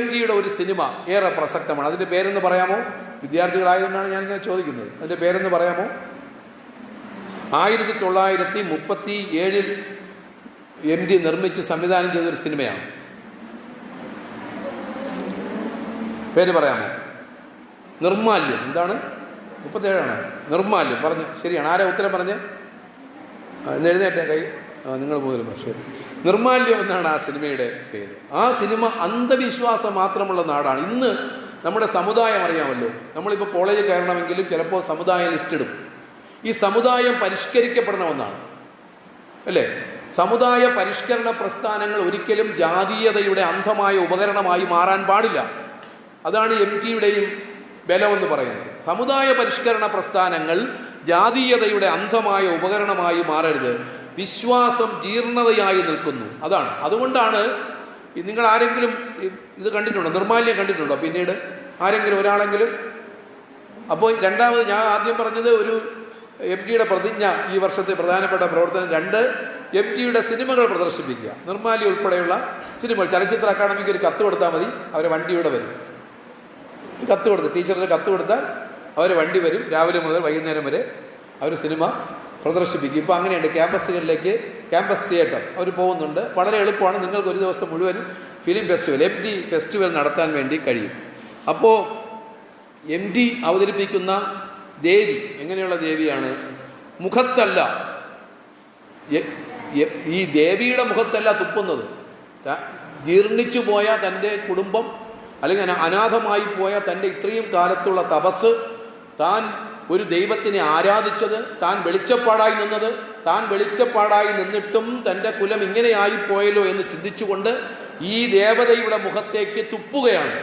MTയുടെ ഒരു സിനിമ ഏറെ പ്രസക്തമാണ്. അതിൻ്റെ പേരെന്ന് പറയാമോ? വിദ്യാർത്ഥികളായതുകൊണ്ടാണ് ഞാനിങ്ങനെ ചോദിക്കുന്നത്. അതിൻ്റെ പേരെന്ന് പറയാമോ? 1937 MT നിർമ്മിച്ച് സംവിധാനം ചെയ്തൊരു സിനിമയാണ്. പേര് പറയാമോ? നിർമാല്യം. എന്താണ്? 37 നിർമാല്യം. പറഞ്ഞു ശരിയാണ്. ആരാ ഉത്തരം പറഞ്ഞ്? എന്ന് എഴുന്നേറ്റേ കൈ. നിങ്ങൾ പോലും. ശരി, നിർമാല്യം എന്നാണ് ആ സിനിമയുടെ പേര്. ആ സിനിമ അന്ധവിശ്വാസം മാത്രമുള്ള നാടാണ്. ഇന്ന് നമ്മുടെ സമുദായം അറിയാമല്ലോ. നമ്മളിപ്പോൾ കോളേജിൽ കയറണമെങ്കിലും ചിലപ്പോൾ സമുദായ ലിസ്റ്റ് ഇടും. ഈ സമുദായം പരിഷ്കരിക്കപ്പെടണമെന്നാണ്, അല്ലേ? സമുദായ പരിഷ്കരണ പ്രസ്ഥാനങ്ങൾ ഒരിക്കലും ജാതീയതയുടെ അന്ധമായ ഉപകരണമായി മാറാൻ പാടില്ല. അതാണ് MTയുടെയും ബലമെന്ന് പറയുന്നത്. സമുദായ പരിഷ്കരണ പ്രസ്ഥാനങ്ങൾ ജാതീയതയുടെ അന്ധമായ ഉപകരണമായി മാറരുത്. വിശ്വാസം ജീർണതയായി നിൽക്കുന്നു. അതാണ്. അതുകൊണ്ടാണ് നിങ്ങൾ ആരെങ്കിലും ഇത് കണ്ടിട്ടുണ്ടോ? നിർമാല്യം കണ്ടിട്ടുണ്ടോ? പിന്നീട് ആരെങ്കിലും ഒരാളെങ്കിലും? അപ്പോൾ രണ്ടാമത് ഞാൻ ആദ്യം പറഞ്ഞത് ഒരു MTയുടെ പ്രതിജ്ഞ, ഈ വർഷത്തെ പ്രധാനപ്പെട്ട പ്രവർത്തനം 2 MTയുടെ സിനിമകൾ പ്രദർശിപ്പിക്കുക. നിർമാല്യം ഉൾപ്പെടെയുള്ള സിനിമകൾ. ചലച്ചിത്ര അക്കാദമിക്ക് ഒരു കത്ത് കൊടുത്താൽ മതി, അവരെ വണ്ടിയുടെ വരും. കത്ത് കൊടുത്ത് ടീച്ചറിന് കത്ത് കൊടുത്താൽ അവർ വണ്ടി വരും. രാവിലെ മുതൽ വൈകുന്നേരം വരെ അവർ സിനിമ പ്രദർശിപ്പിക്കും. ഇപ്പോൾ അങ്ങനെയുണ്ട്. ക്യാമ്പസുകളിലേക്ക് ക്യാമ്പസ് തിയേറ്റർ അവർ പോകുന്നുണ്ട്. വളരെ എളുപ്പമാണ്. നിങ്ങൾക്ക് ഒരു ദിവസം മുഴുവനും ഫിലിം ഫെസ്റ്റിവൽ, MT ഫെസ്റ്റിവൽ നടത്താൻ വേണ്ടി കഴിയും. അപ്പോൾ MT അവതരിപ്പിക്കുന്ന ദേവി എങ്ങനെയുള്ള ദേവിയാണ്? മുഖത്തല്ല, ഈ ദേവിയുടെ മുഖത്തല്ല തുപ്പുന്നത്. ജീർണിച്ചു പോയ തൻ്റെ കുടുംബം, അല്ലെങ്കിൽ അനാഥമായി പോയ തൻ്റെ ഇത്രയും കാലത്തുള്ള തപസ്, താൻ ഒരു ദൈവത്തിനെ ആരാധിച്ചത്, താൻ വെളിച്ചപ്പാടായി നിന്നത്, താൻ വെളിച്ചപ്പാടായി നിന്നിട്ടും തൻ്റെ കുലം ഇങ്ങനെയായി പോയല്ലോ എന്ന് ചിന്തിച്ചുകൊണ്ട് ഈ ദേവതയുടെ മുഖത്തേക്ക് തുപ്പുകയാണ്.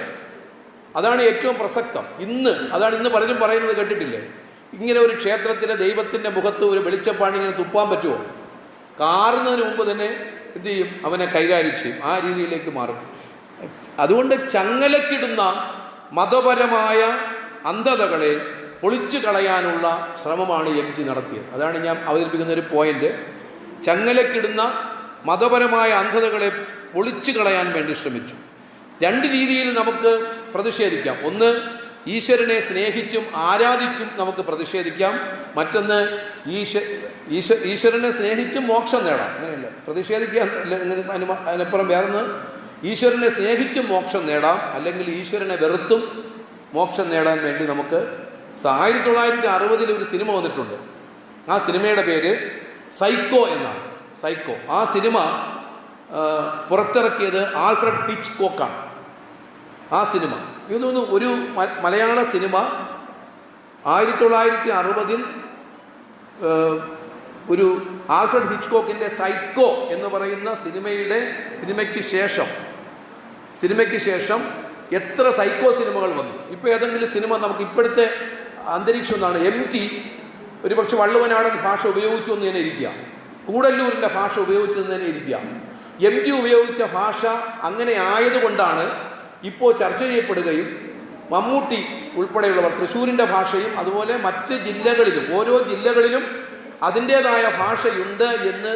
അതാണ് ഏറ്റവും പ്രസക്തം. അതാണ് ഇന്ന് പലരും പറയുന്നത് കേട്ടിട്ടില്ലേ? ഇങ്ങനെ ഒരു ക്ഷേത്രത്തിലെ ദൈവത്തിൻ്റെ മുഖത്ത് ഒരു വെളിച്ചപ്പാട് ഇങ്ങനെ തുപ്പാൻ പറ്റുമോ? കാറുന്നതിന് മുമ്പ് തന്നെ എന്തു ചെയ്യും? അവനെ കൈകാര്യം ചെയ്യും. ആ രീതിയിലേക്ക് മാറും. അതുകൊണ്ട് ചങ്ങലക്കിടുന്ന മതപരമായ അന്ധതകളെ പൊളിച്ചു കളയാനുള്ള ശ്രമമാണ് MT നടത്തിയത്. അതാണ് ഞാൻ അവതരിപ്പിക്കുന്ന ഒരു പോയിന്റ്. ചങ്ങലക്കിടുന്ന മതപരമായ അന്ധതകളെ പൊളിച്ചു കളയാൻ വേണ്ടി ശ്രമിച്ചു. 2 രീതിയിൽ നമുക്ക് പ്രതിഷേധിക്കാം. ഒന്ന്, ഈശ്വരനെ സ്നേഹിച്ചും ആരാധിച്ചും നമുക്ക് പ്രതിഷേധിക്കാം. മറ്റൊന്ന്, ഈശ്വരനെ സ്നേഹിച്ചും മോക്ഷം നേടാം. അങ്ങനെയല്ല പ്രതിഷേധിക്കുക, അതിനപ്പുറം വേറൊന്ന്, ഈശ്വരനെ സ്നേഹിച്ചും മോക്ഷം നേടാം, അല്ലെങ്കിൽ ഈശ്വരനെ വെറുത്തും മോക്ഷം നേടാൻ വേണ്ടി നമുക്ക് 1960 ഒരു സിനിമ വന്നിട്ടുണ്ട്. ആ സിനിമയുടെ പേര് സൈക്കോ എന്നാണ്. സൈക്കോ. ആ സിനിമ പുറത്തിറക്കിയത് ആൽഫ്രഡ് ഹിച്ച്കോക്കാണ്. ആ സിനിമ ഇതൊന്നും ഒരു മലയാള സിനിമ 1960 ഒരു ആൽഫ്രഡ് ഹിച്ച്കോക്കിൻ്റെ സൈക്കോ എന്ന് പറയുന്ന സിനിമയ്ക്ക് ശേഷം എത്ര സൈക്കോ സിനിമകൾ വന്നു. ഇപ്പോൾ ഏതെങ്കിലും സിനിമ നമുക്ക് ഇപ്പോഴത്തെ അന്തരീക്ഷം എന്നാണ്. MT ഒരുപക്ഷെ വള്ളുവനാടൻ ഭാഷ ഉപയോഗിച്ചു എന്ന് തന്നെ ഇരിക്കുക, കൂടല്ലൂരിൻ്റെ ഭാഷ ഉപയോഗിച്ചെന്ന് തന്നെ ഇരിക്കുക. MT ഉപയോഗിച്ച ഭാഷ അങ്ങനെ ആയതുകൊണ്ടാണ് ഇപ്പോൾ ചർച്ച ചെയ്യപ്പെടുകയും മമ്മൂട്ടി ഉൾപ്പെടെയുള്ളവർ തൃശ്ശൂരിൻ്റെ ഭാഷയും അതുപോലെ മറ്റ് ജില്ലകളിലും ഓരോ ജില്ലകളിലും അതിൻ്റേതായ ഭാഷയുണ്ട് എന്ന്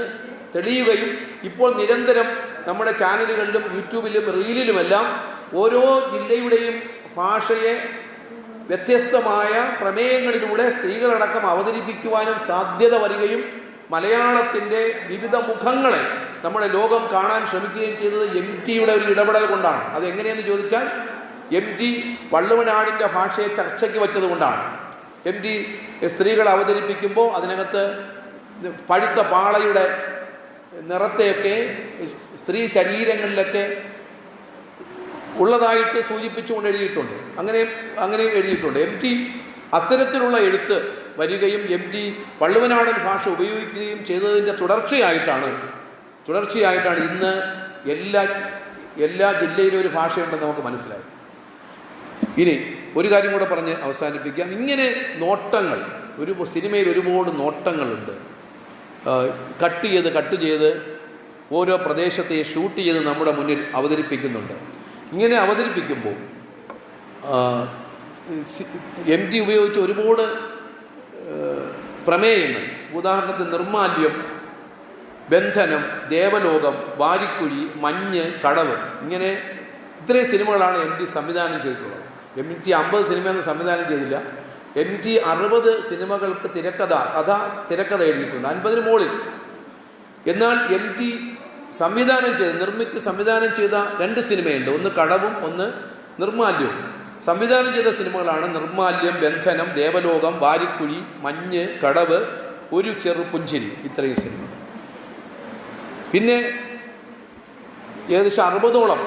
തെളിയുകയും ഇപ്പോൾ നിരന്തരം നമ്മുടെ ചാനലുകളിലും യൂട്യൂബിലും റീലിലുമെല്ലാം ഓരോ ജില്ലയുടെയും ഭാഷയെ വ്യത്യസ്തമായ പ്രമേയങ്ങളിലൂടെ സ്ത്രീകളടക്കം അവതരിപ്പിക്കുവാനും സാധ്യത വരികയും മലയാളത്തിൻ്റെ വിവിധ മുഖങ്ങളെ നമ്മുടെ ലോകം കാണാൻ ശ്രമിക്കുകയും ചെയ്തത് MTയുടെ ഒരു ഇടപെടൽ കൊണ്ടാണ്. അതെങ്ങനെയെന്ന് ചോദിച്ചാൽ MT വള്ളുവനാടിൻ്റെ ഭാഷയെ ചർച്ചയ്ക്ക് വെച്ചത് കൊണ്ടാണ്. MT സ്ത്രീകളെ അവതരിപ്പിക്കുമ്പോൾ അതിനകത്ത് പഴുത്ത പാളയുടെ നിറത്തെയൊക്കെ സ്ത്രീ ശരീരങ്ങളിലൊക്കെ ഉള്ളതായിട്ട് സൂചിപ്പിച്ചുകൊണ്ട് എഴുതിയിട്ടുണ്ട്. അങ്ങനെ എഴുതിയിട്ടുണ്ട്. MT അത്തരത്തിലുള്ള എഴുത്ത് വരികയും MT വള്ളുവനാടൻ ഭാഷ ഉപയോഗിക്കുകയും ചെയ്തതിൻ്റെ തുടർച്ചയായിട്ടാണ് ഇന്ന് എല്ലാ ജില്ലയിലും ഒരു ഭാഷയുണ്ടെന്ന് നമുക്ക് മനസ്സിലായി. ഇനി ഒരു കാര്യം കൂടെ പറഞ്ഞ് അവസാനിപ്പിക്കാം. ഇങ്ങനെ നോട്ടങ്ങൾ, ഒരു സിനിമയിൽ ഒരുപാട് നോട്ടങ്ങളുണ്ട്. കട്ട് ചെയ്ത് ഓരോ പ്രദേശത്തെ ഷൂട്ട് ചെയ്ത് നമ്മുടെ മുന്നിൽ അവതരിപ്പിക്കുന്നുണ്ട്. ഇങ്ങനെ അവതരിപ്പിക്കുമ്പോൾ MT ഉപയോഗിച്ച് ഒരുപാട് പ്രമേയങ്ങൾ. ഉദാഹരണത്തിന് നിർമാല്യം, ബന്ധനം, ദേവലോകം, വാരിക്കുഴി, മഞ്ഞ്, കടവ്, ഇങ്ങനെ ഇത്രയും സിനിമകളാണ് MT സംവിധാനം ചെയ്തിട്ടുള്ളത്. MT 50 സിനിമയൊന്നും സംവിധാനം ചെയ്തില്ല. MT 60 സിനിമകൾക്ക് തിരക്കഥ എഴുതിയിട്ടുണ്ട്, 50-ന് മുകളിൽ. എന്നാൽ MT നിർമ്മിച്ച് സംവിധാനം ചെയ്ത 2 സിനിമയുണ്ട്, ഒന്ന് കടവും ഒന്ന് നിർമാല്യവും. സംവിധാനം ചെയ്ത സിനിമകളാണ് നിർമാല്യം, ബന്ധനം, ദേവലോകം, വാരിക്കുഴി, മഞ്ഞ്, കടവ്, ഒരു ചെറുപുഞ്ചിരി, ഇത്രയും സിനിമ. പിന്നെ ഏകദേശം 60ഓളം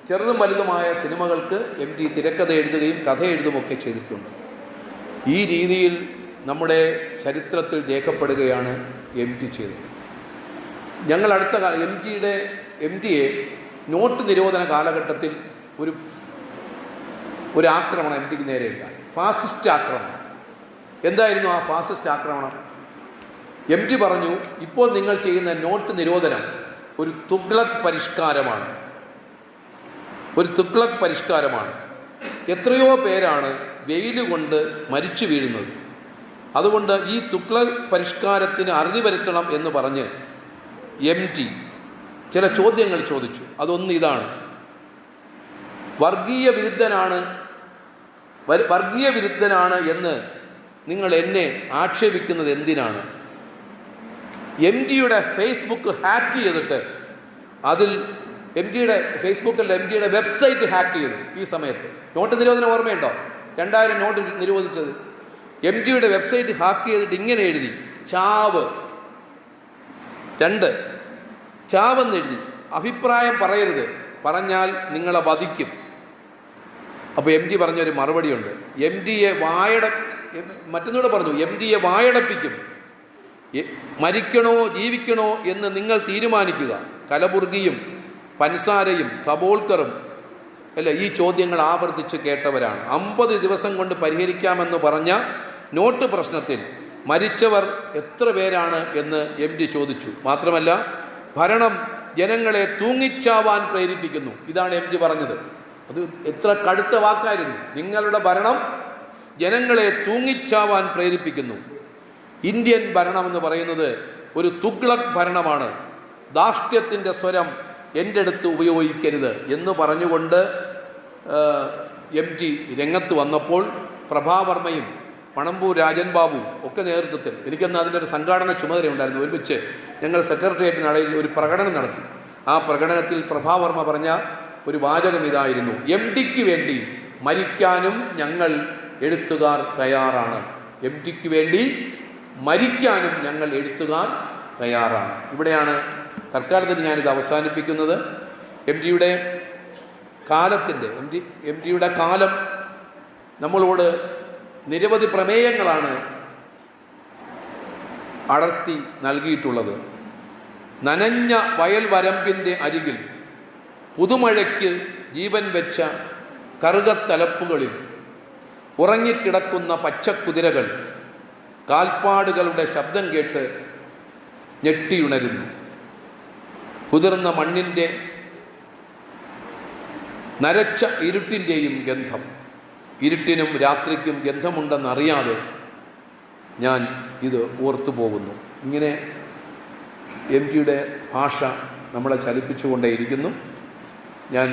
ചെറുതും വലുതുമായ സിനിമകൾക്ക് MT തിരക്കഥ എഴുതുകയും കഥ എഴുതുമൊക്കെ ചെയ്തിട്ടുണ്ട്. ഈ രീതിയിൽ നമ്മുടെ ചരിത്രത്തിൽ രേഖപ്പെടുകയാണ് MT ചെയ്തത്. ഞങ്ങൾ അടുത്ത കാലം MTയെ നോട്ട് നിരോധന കാലഘട്ടത്തിൽ ഒരു ആക്രമണം MTക്ക് നേരെ ഉണ്ടായി, ഫാസിസ്റ്റ് ആക്രമണം. എന്തായിരുന്നു ആ ഫാസിസ്റ്റ് ആക്രമണം? MT പറഞ്ഞു, ഇപ്പോൾ നിങ്ങൾ ചെയ്യുന്ന നോട്ട് നിരോധനം ഒരു തുഗ്ലക് പരിഷ്കാരമാണ്. എത്രയോ പേരാണ് വെയിൽ കൊണ്ട് മരിച്ചു വീഴുന്നത്. അതുകൊണ്ട് ഈ തുഗ്ലക് പരിഷ്കാരത്തിന് അറുതി വരുത്തണം എന്ന് പറഞ്ഞ് MT ചില ചോദ്യങ്ങൾ ചോദിച്ചു. അതൊന്ന് ഇതാണ്: വർഗീയ വിരുദ്ധനാണ് എന്ന് നിങ്ങൾ എന്നെ ആക്ഷേപിക്കുന്നത് എന്തിനാണ്? MTയുടെ ഫേസ്ബുക്ക് ഹാക്ക് ചെയ്തിട്ട് അതിൽ MTയുടെ വെബ്സൈറ്റ് ഹാക്ക് ചെയ്തു. ഈ സമയത്ത് നോട്ട് നിരോധനം ഓർമ്മയുണ്ടോ? 2000 നോട്ട് നിരോധിച്ചത്. MTയുടെ വെബ്സൈറ്റ് ഹാക്ക് ചെയ്തിട്ട് ഇങ്ങനെ എഴുതി: ചാവ്. 2 ചാവെന്ന് എഴുതി. അഭിപ്രായം പറയരുത്, പറഞ്ഞാൽ നിങ്ങളെ വധിക്കും. അപ്പോൾ MT പറഞ്ഞൊരു മറുപടിയുണ്ട്. മറ്റൊന്നുകൂടെ പറഞ്ഞു, MTയെ വായടപ്പിക്കും. മരിക്കണോ ജീവിക്കണോ എന്ന് നിങ്ങൾ തീരുമാനിക്കുക. കലബുർഗിയും പൻസാരയും തബോൾക്കറും അല്ല ഈ ചോദ്യങ്ങൾ ആവർത്തിച്ച് കേട്ടവരാണ്. 50 ദിവസം കൊണ്ട് പരിഹരിക്കാമെന്ന് പറഞ്ഞ നോട്ട് പ്രശ്നത്തിൽ മരിച്ചവർ എത്ര പേരാണ് എന്ന് MT ചോദിച്ചു. മാത്രമല്ല, ഭരണം ജനങ്ങളെ തൂങ്ങിച്ചാവാൻ പ്രേരിപ്പിക്കുന്നു. ഇതാണ് MT പറഞ്ഞത്. അത് എത്ര കടുത്ത വാക്കായിരുന്നു. നിങ്ങളുടെ ഭരണം ജനങ്ങളെ തൂങ്ങിച്ചാവാൻ പ്രേരിപ്പിക്കുന്നു. ഇന്ത്യൻ ഭരണമെന്ന് പറയുന്നത് ഒരു തുഗ്ലക് ഭരണമാണ്. ധാർഷ്ട്യത്തിൻ്റെ സ്വരം എൻ്റെ അടുത്ത് ഉപയോഗിക്കരുത് എന്ന് പറഞ്ഞുകൊണ്ട് MT രംഗത്ത് വന്നപ്പോൾ പ്രഭാവർമ്മയും മണമ്പൂർ രാജൻ ബാബു ഒക്കെ നേതൃത്വത്തിൽ, എനിക്കന്ന് അതിൻ്റെ ഒരു സംഘാടന ചുമതലയുണ്ടായിരുന്നു. ഒരുമിച്ച് ഞങ്ങൾ സെക്രട്ടേറിയറ്റിനടയിൽ ഒരു പ്രകടനം നടത്തി. ആ പ്രകടനത്തിൽ പ്രഭാവർമ്മ പറഞ്ഞ ഒരു വാചകം ഇതായിരുന്നു: MTക്ക് വേണ്ടി മരിക്കാനും ഞങ്ങൾ എഴുത്തുകാർ തയ്യാറാണ്. MTക്ക് വേണ്ടി മരിക്കാനും ഞങ്ങൾ എഴുത്തുകാർ തയ്യാറാണ്. ഇവിടെയാണ് തൽക്കാലത്തിന് ഞാനിത് അവസാനിപ്പിക്കുന്നത്. MTയുടെ കാലം നമ്മളോട് നിരവധി പ്രമേയങ്ങളാണ് അടർത്തി നൽകിയിട്ടുള്ളത്. നനഞ്ഞ വയൽ വരമ്പിൻ്റെ അരികിൽ പുതുമഴയ്ക്ക് ജീവൻ വെച്ച കറുകത്തലപ്പുകളിൽ ഉറങ്ങിക്കിടക്കുന്ന പച്ചക്കുതിരകൾ കാൽപ്പാടുകളുടെ ശബ്ദം കേട്ട് ഞെട്ടിയുണരുന്നു. കുതിർന്ന മണ്ണിൻ്റെ നരച്ച ഇരുട്ടിൻ്റെയും ഗന്ധം. ഇരുട്ടിനും രാത്രിക്കും ഗന്ധമുണ്ടെന്നറിയാതെ ഞാൻ ഇത് ഓർത്തു പോകുന്നു. ഇങ്ങനെ MTയുടെ ഭാഷ നമ്മളെ ചലിപ്പിച്ചുകൊണ്ടേയിരിക്കുന്നു. ഞാൻ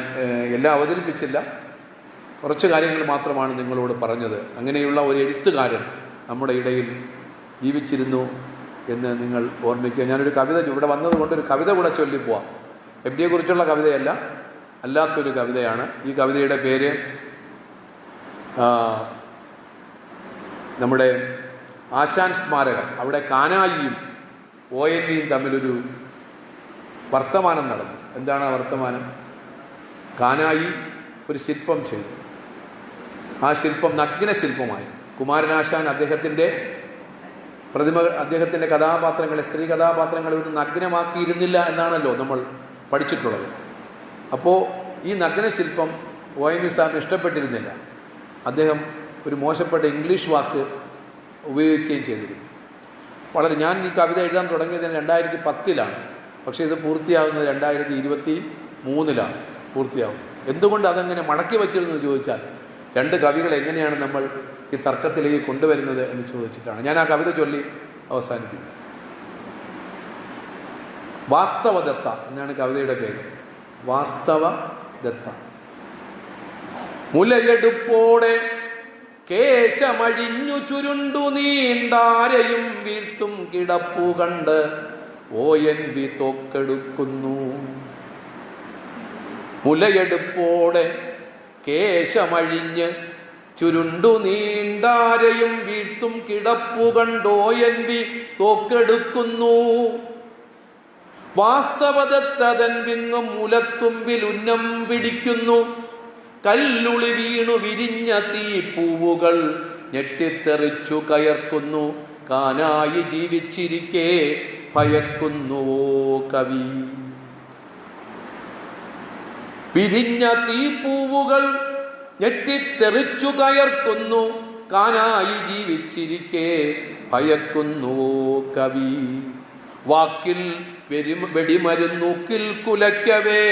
എല്ലാം അവതരിപ്പിച്ചില്ല, കുറച്ച് കാര്യങ്ങൾ മാത്രമാണ് നിങ്ങളോട് പറഞ്ഞത്. അങ്ങനെയുള്ള ഒരു എഴുത്തുകാരൻ നമ്മുടെ ഇടയിൽ ജീവിച്ചിരുന്നു എന്ന് നിങ്ങൾ ഓർമ്മിക്കുക. ഞാനൊരു കവിത ഇവിടെ വന്നതുകൊണ്ട് ഒരു കവിത കൂടെ ചൊല്ലിപ്പോവാം. MTയെക്കുറിച്ചുള്ള കവിതയല്ല, അല്ലാത്തൊരു കവിതയാണ്. ഈ കവിതയുടെ പേര് നമ്മുടെ ആശാൻ സ്മാരകം, അവിടെ കാനായിയും ONVയും തമ്മിലൊരു വർത്തമാനം നടന്നു. എന്താണ് ആ വർത്തമാനം? കാനായി ഒരു ശില്പം ചെയ്തു. ആ ശില്പം നഗ്നശില്പമായി. കുമാരനാശാൻ അദ്ദേഹത്തിൻ്റെ കഥാപാത്രങ്ങളെ, സ്ത്രീ കഥാപാത്രങ്ങളെ ഒന്നും നഗ്നമാക്കിയിരുന്നില്ല എന്നാണല്ലോ നമ്മൾ പഠിച്ചിട്ടുള്ളത്. അപ്പോൾ ഈ നഗ്നശില്പം ONV സാറിന് ഇഷ്ടപ്പെട്ടിരുന്നില്ല. അദ്ദേഹം ഒരു മോശപ്പെട്ട ഇംഗ്ലീഷ് വാക്ക് ഉപയോഗിക്കുകയും ചെയ്തിരുന്നു. ഞാൻ ഈ കവിത എഴുതാൻ തുടങ്ങിയത് 2010-ലാണ്. പക്ഷേ ഇത് പൂർത്തിയാകുന്നത് 2023-ലാണ് പൂർത്തിയാകും. എന്തുകൊണ്ട് അതങ്ങനെ മടക്കി വച്ചിരുന്നു ചോദിച്ചാൽ, 2 കവികൾ എങ്ങനെയാണ് നമ്മൾ ഈ തർക്കത്തിലേക്ക് കൊണ്ടുവരുന്നത് എന്ന് ചോദിച്ചിട്ടാണ് ഞാൻ ആ കവിത ചൊല്ലി അവസാനിപ്പിക്കുന്നത്. വാസ്തവദത്ത എന്നാണ് കവിതയുടെ പേര്. വാസ്തവദത്ത. മുലയെടുപ്പോടെ കേശമഴിഞ്ഞു ചുരുണ്ടു നീണ്ടാരെയും വീഴ്ത്തും കിടപ്പു കണ്ട് ONV തോക്കെടുക്കുന്നു. മുലയെടുപ്പോടെ കേശമഴിഞ്ഞ് ചുരുണ്ടു നീണ്ടാരെയും വീഴ്ത്തും കിടപ്പു കണ്ട് ONV തോക്കെടുക്കുന്നു. വാസ്തവദത്തതൻ വിങ്ങും മുലത്തുമ്പിൽ ഉന്നം പിടിക്കുന്നു. കല്ലുളി വീണു വിരിഞ്ഞ തീപ്പൂവുകൾ ഞെട്ടിത്തെറിച്ചു കയർക്കുന്നു. കാനായി ജീവിച്ചിരിക്കെ ഭയക്കുന്നുവോ കവി. വിരിഞ്ഞ തീപ്പൂവുകൾ ഞെട്ടിത്തെറിച്ചു കയർക്കുന്നു. കാനായി ജീവിച്ചിരിക്കെ ഭയക്കുന്നുവോ കവി. വാക്കിൽ വെടിമരുന്നൂക്കിൽ കുലയ്ക്കവേ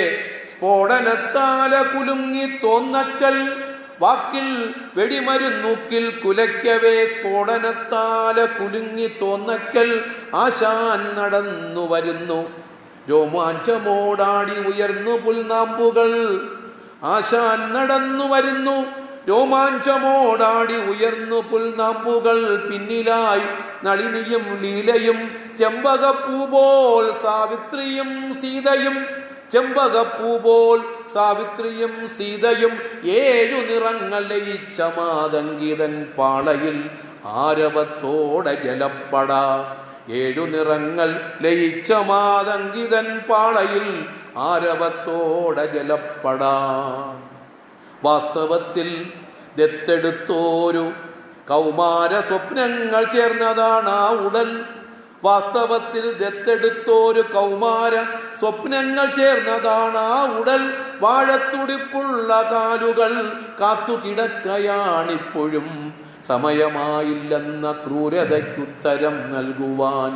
സ്ഫോടനത്താല കുലുങ്ങി തോന്നക്കൽ. വാക്കിൽ വെടിമരുന്നൂക്കിൽ കുലയ്ക്കവേ സ്ഫോടനത്താല കുലുങ്ങി തോന്നക്കൽ. ആശാൻ നടന്നു വരുന്നു രോമാഞ്ചമോടാടി ഉയർന്നു പുൽനാമ്പുകൾ. ആശാൻ നടന്നു വരുന്നു രോമാഞ്ചമോടാടി ഉയർന്നു പുൽനാമ്പുകൾ. പിന്നിലായി നളിനിയും ലീലയും ചെമ്പകപ്പൂപോൽ സാവിത്രിയും സീതയും. ചെമ്പകപ്പൂപോൽ സാവിത്രിയും സീതയും. 7 നിറങ്ങൾ ലയിച്ച മാതങ്കിതൻ പാളയിൽ ആരവത്തോടെ ജലപ്പട. 7 നിറങ്ങൾ ലയിച്ച മാതങ്കിതൻ പാളയിൽ ആരവത്തോടെ ജലപ്പട. വാസ്തവത്തിൽ ദത്തെടുത്തോരു കൗമാര സ്വപ്നങ്ങൾ ചേർന്നതാണ് ആ ഉടൽ. വാസ്തവത്തിൽ ദത്തെടുത്തോരു കൗമാര സ്വപ്നങ്ങൾ ചേർന്നതാണ് ആ ഉടൽ. വാഴത്തുടിപ്പുള്ള കാലുകൾ കാത്തുകിടക്കയാണിപ്പോഴും സമയമായില്ലെന്ന ക്രൂരതയ്ക്കുത്തരം നൽകുവാൻ.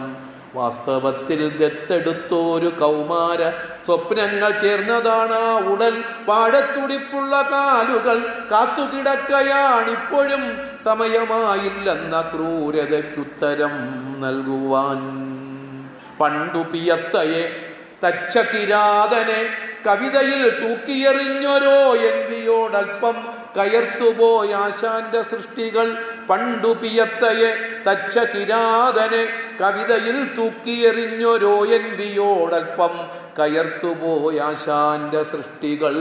വാസ്തവത്തിൽ ദത്തെടുത്തോരു കൗമാര സ്വപ്നങ്ങൾ ചേർന്നതാണ് ആ ഉടൽ. വാഴത്തുടിപ്പുള്ള കാലുകൾ കാത്തുകിടക്കയാണിപ്പോഴും സമയമായില്ലെന്ന ക്രൂരതയ്ക്കുത്തരം നൽകുവാൻ. പണ്ടു പിയത്തയെ തച്ച കിരാതനെ കവിതയിൽ തൂക്കിയെറിഞ്ഞൊരോ ONVയോടൽപ്പം കയർത്തുപോയ ആശാന്റെ സൃഷ്ടികൾ. പണ്ടു പിയത്തയെ തച്ച കിരാതനെ കവിതയിൽ തൂക്കിയെറിഞ്ഞൊരോ ONVയോടൽപ്പം കയർത്തുപോയ ആശാന്റെ സൃഷ്ടികൾ.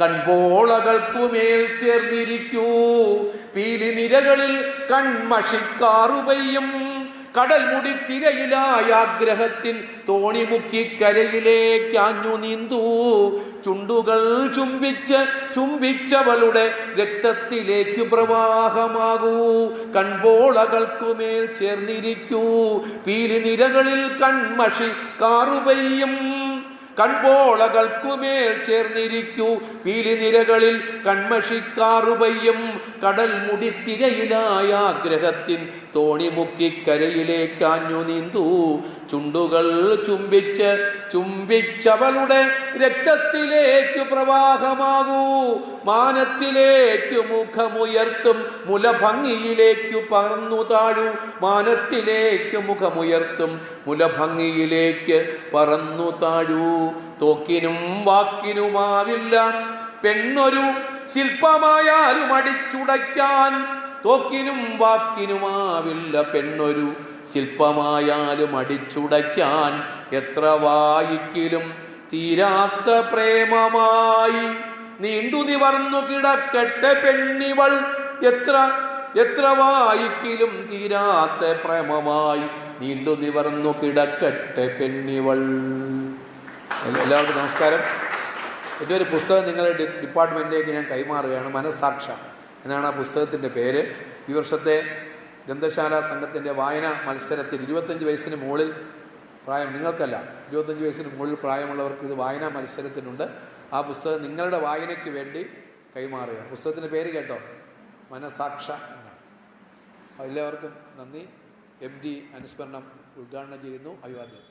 കൺപോളകൾക്കുമേൽ ചേർന്നിരിക്കൂ പീലി നിരകളിൽ കൺമഷിക്കാറുപയ്യും. കടൽ മുടി തിരയിലായ ആഗ്രഹത്തിൻ തോണിമുക്കിക്കരയിലേക്കാഞ്ഞു നീന്തൂ. ചുണ്ടുകൾ ചുംബിച്ചവളുടെ രക്തത്തിലേക്ക് പ്രവാഹമാകൂ. കൺപോളകൾക്കുമേൽ ചേർന്നിരിക്കൂ പീലി നിരകളിൽ കൺമഷി കാറുപയ്യും. കൺപോളകൾക്കുമേൽ ചേർന്നിരിക്കൂ പീലി നിരകളിൽ കൺമഷിക്കാറുപയ്യും. കടൽ മുടിത്തിരയിലായ ആഗ്രഹത്തിൻ തോണിമുക്കിക്കരയിലേക്കാഞ്ഞു നീന്തൂ. ചുണ്ടുകൾ ചുംബിച്ചവളുടെ രക്തത്തിലേക്ക് പ്രവാഹമാകൂ. മാനത്തിലേക്ക് മുഖമുയർത്തും മുലഭംഗിയിലേക്കു പറന്നു താഴൂ. മാനത്തിലേക്ക് മുഖമുയർത്തും മുലഭംഗിയിലേക്ക് പറന്നു താഴൂ. തോക്കിനും വാക്കിനുമാവില്ല പെണ്ണൊരു ശില്പമായാലും അടിച്ചുടയ്ക്കാൻ. തോക്കിനും വാക്കിനുമാവില്ല പെണ്ണൊരു ശില്പമായാലും അടിച്ചുടയ്ക്കാൻ. എത്ര വായിക്കിലും തീരാത്ത പ്രേമമായി നീണ്ടു നിവർന്നു കിടക്കട്ടെ പെണ്ണിവൾ. എത്ര വായിക്കിലും തീരാത്ത പ്രേമമായി നീണ്ടു നിവർന്നു കിടക്കട്ടെ പെണ്ണിവൾ. എല്ലാവർക്കും നമസ്കാരം. എൻ്റെ ഒരു പുസ്തകം നിങ്ങളുടെ ഡിപ്പാർട്ട്മെൻറ്റിലേക്ക് ഞാൻ കൈമാറുകയാണ്. മനസ്സാക്ഷ എന്നാണ് ആ പുസ്തകത്തിൻ്റെ പേര്. ഈ വർഷത്തെ ഗ്രന്ഥശാല സംഘത്തിൻ്റെ വായനാ മത്സരത്തിൽ 25 വയസ്സിന് മുകളിൽ പ്രായം, നിങ്ങൾക്കല്ല, 25 വയസ്സിന് മുകളിൽ പ്രായമുള്ളവർക്ക് ഇത് വായനാ മത്സരത്തിനുണ്ട്. ആ പുസ്തകം നിങ്ങളുടെ വായനയ്ക്ക് വേണ്ടി കൈമാറുക. പുസ്തകത്തിൻ്റെ പേര് കേട്ടോ, മനസാക്ഷ എന്നാണ്. എല്ലാവർക്കും നന്ദി. MD അനുസ്മരണം ഉദ്ഘാടനം ചെയ്യുന്നു. അഭിവാദ്യം.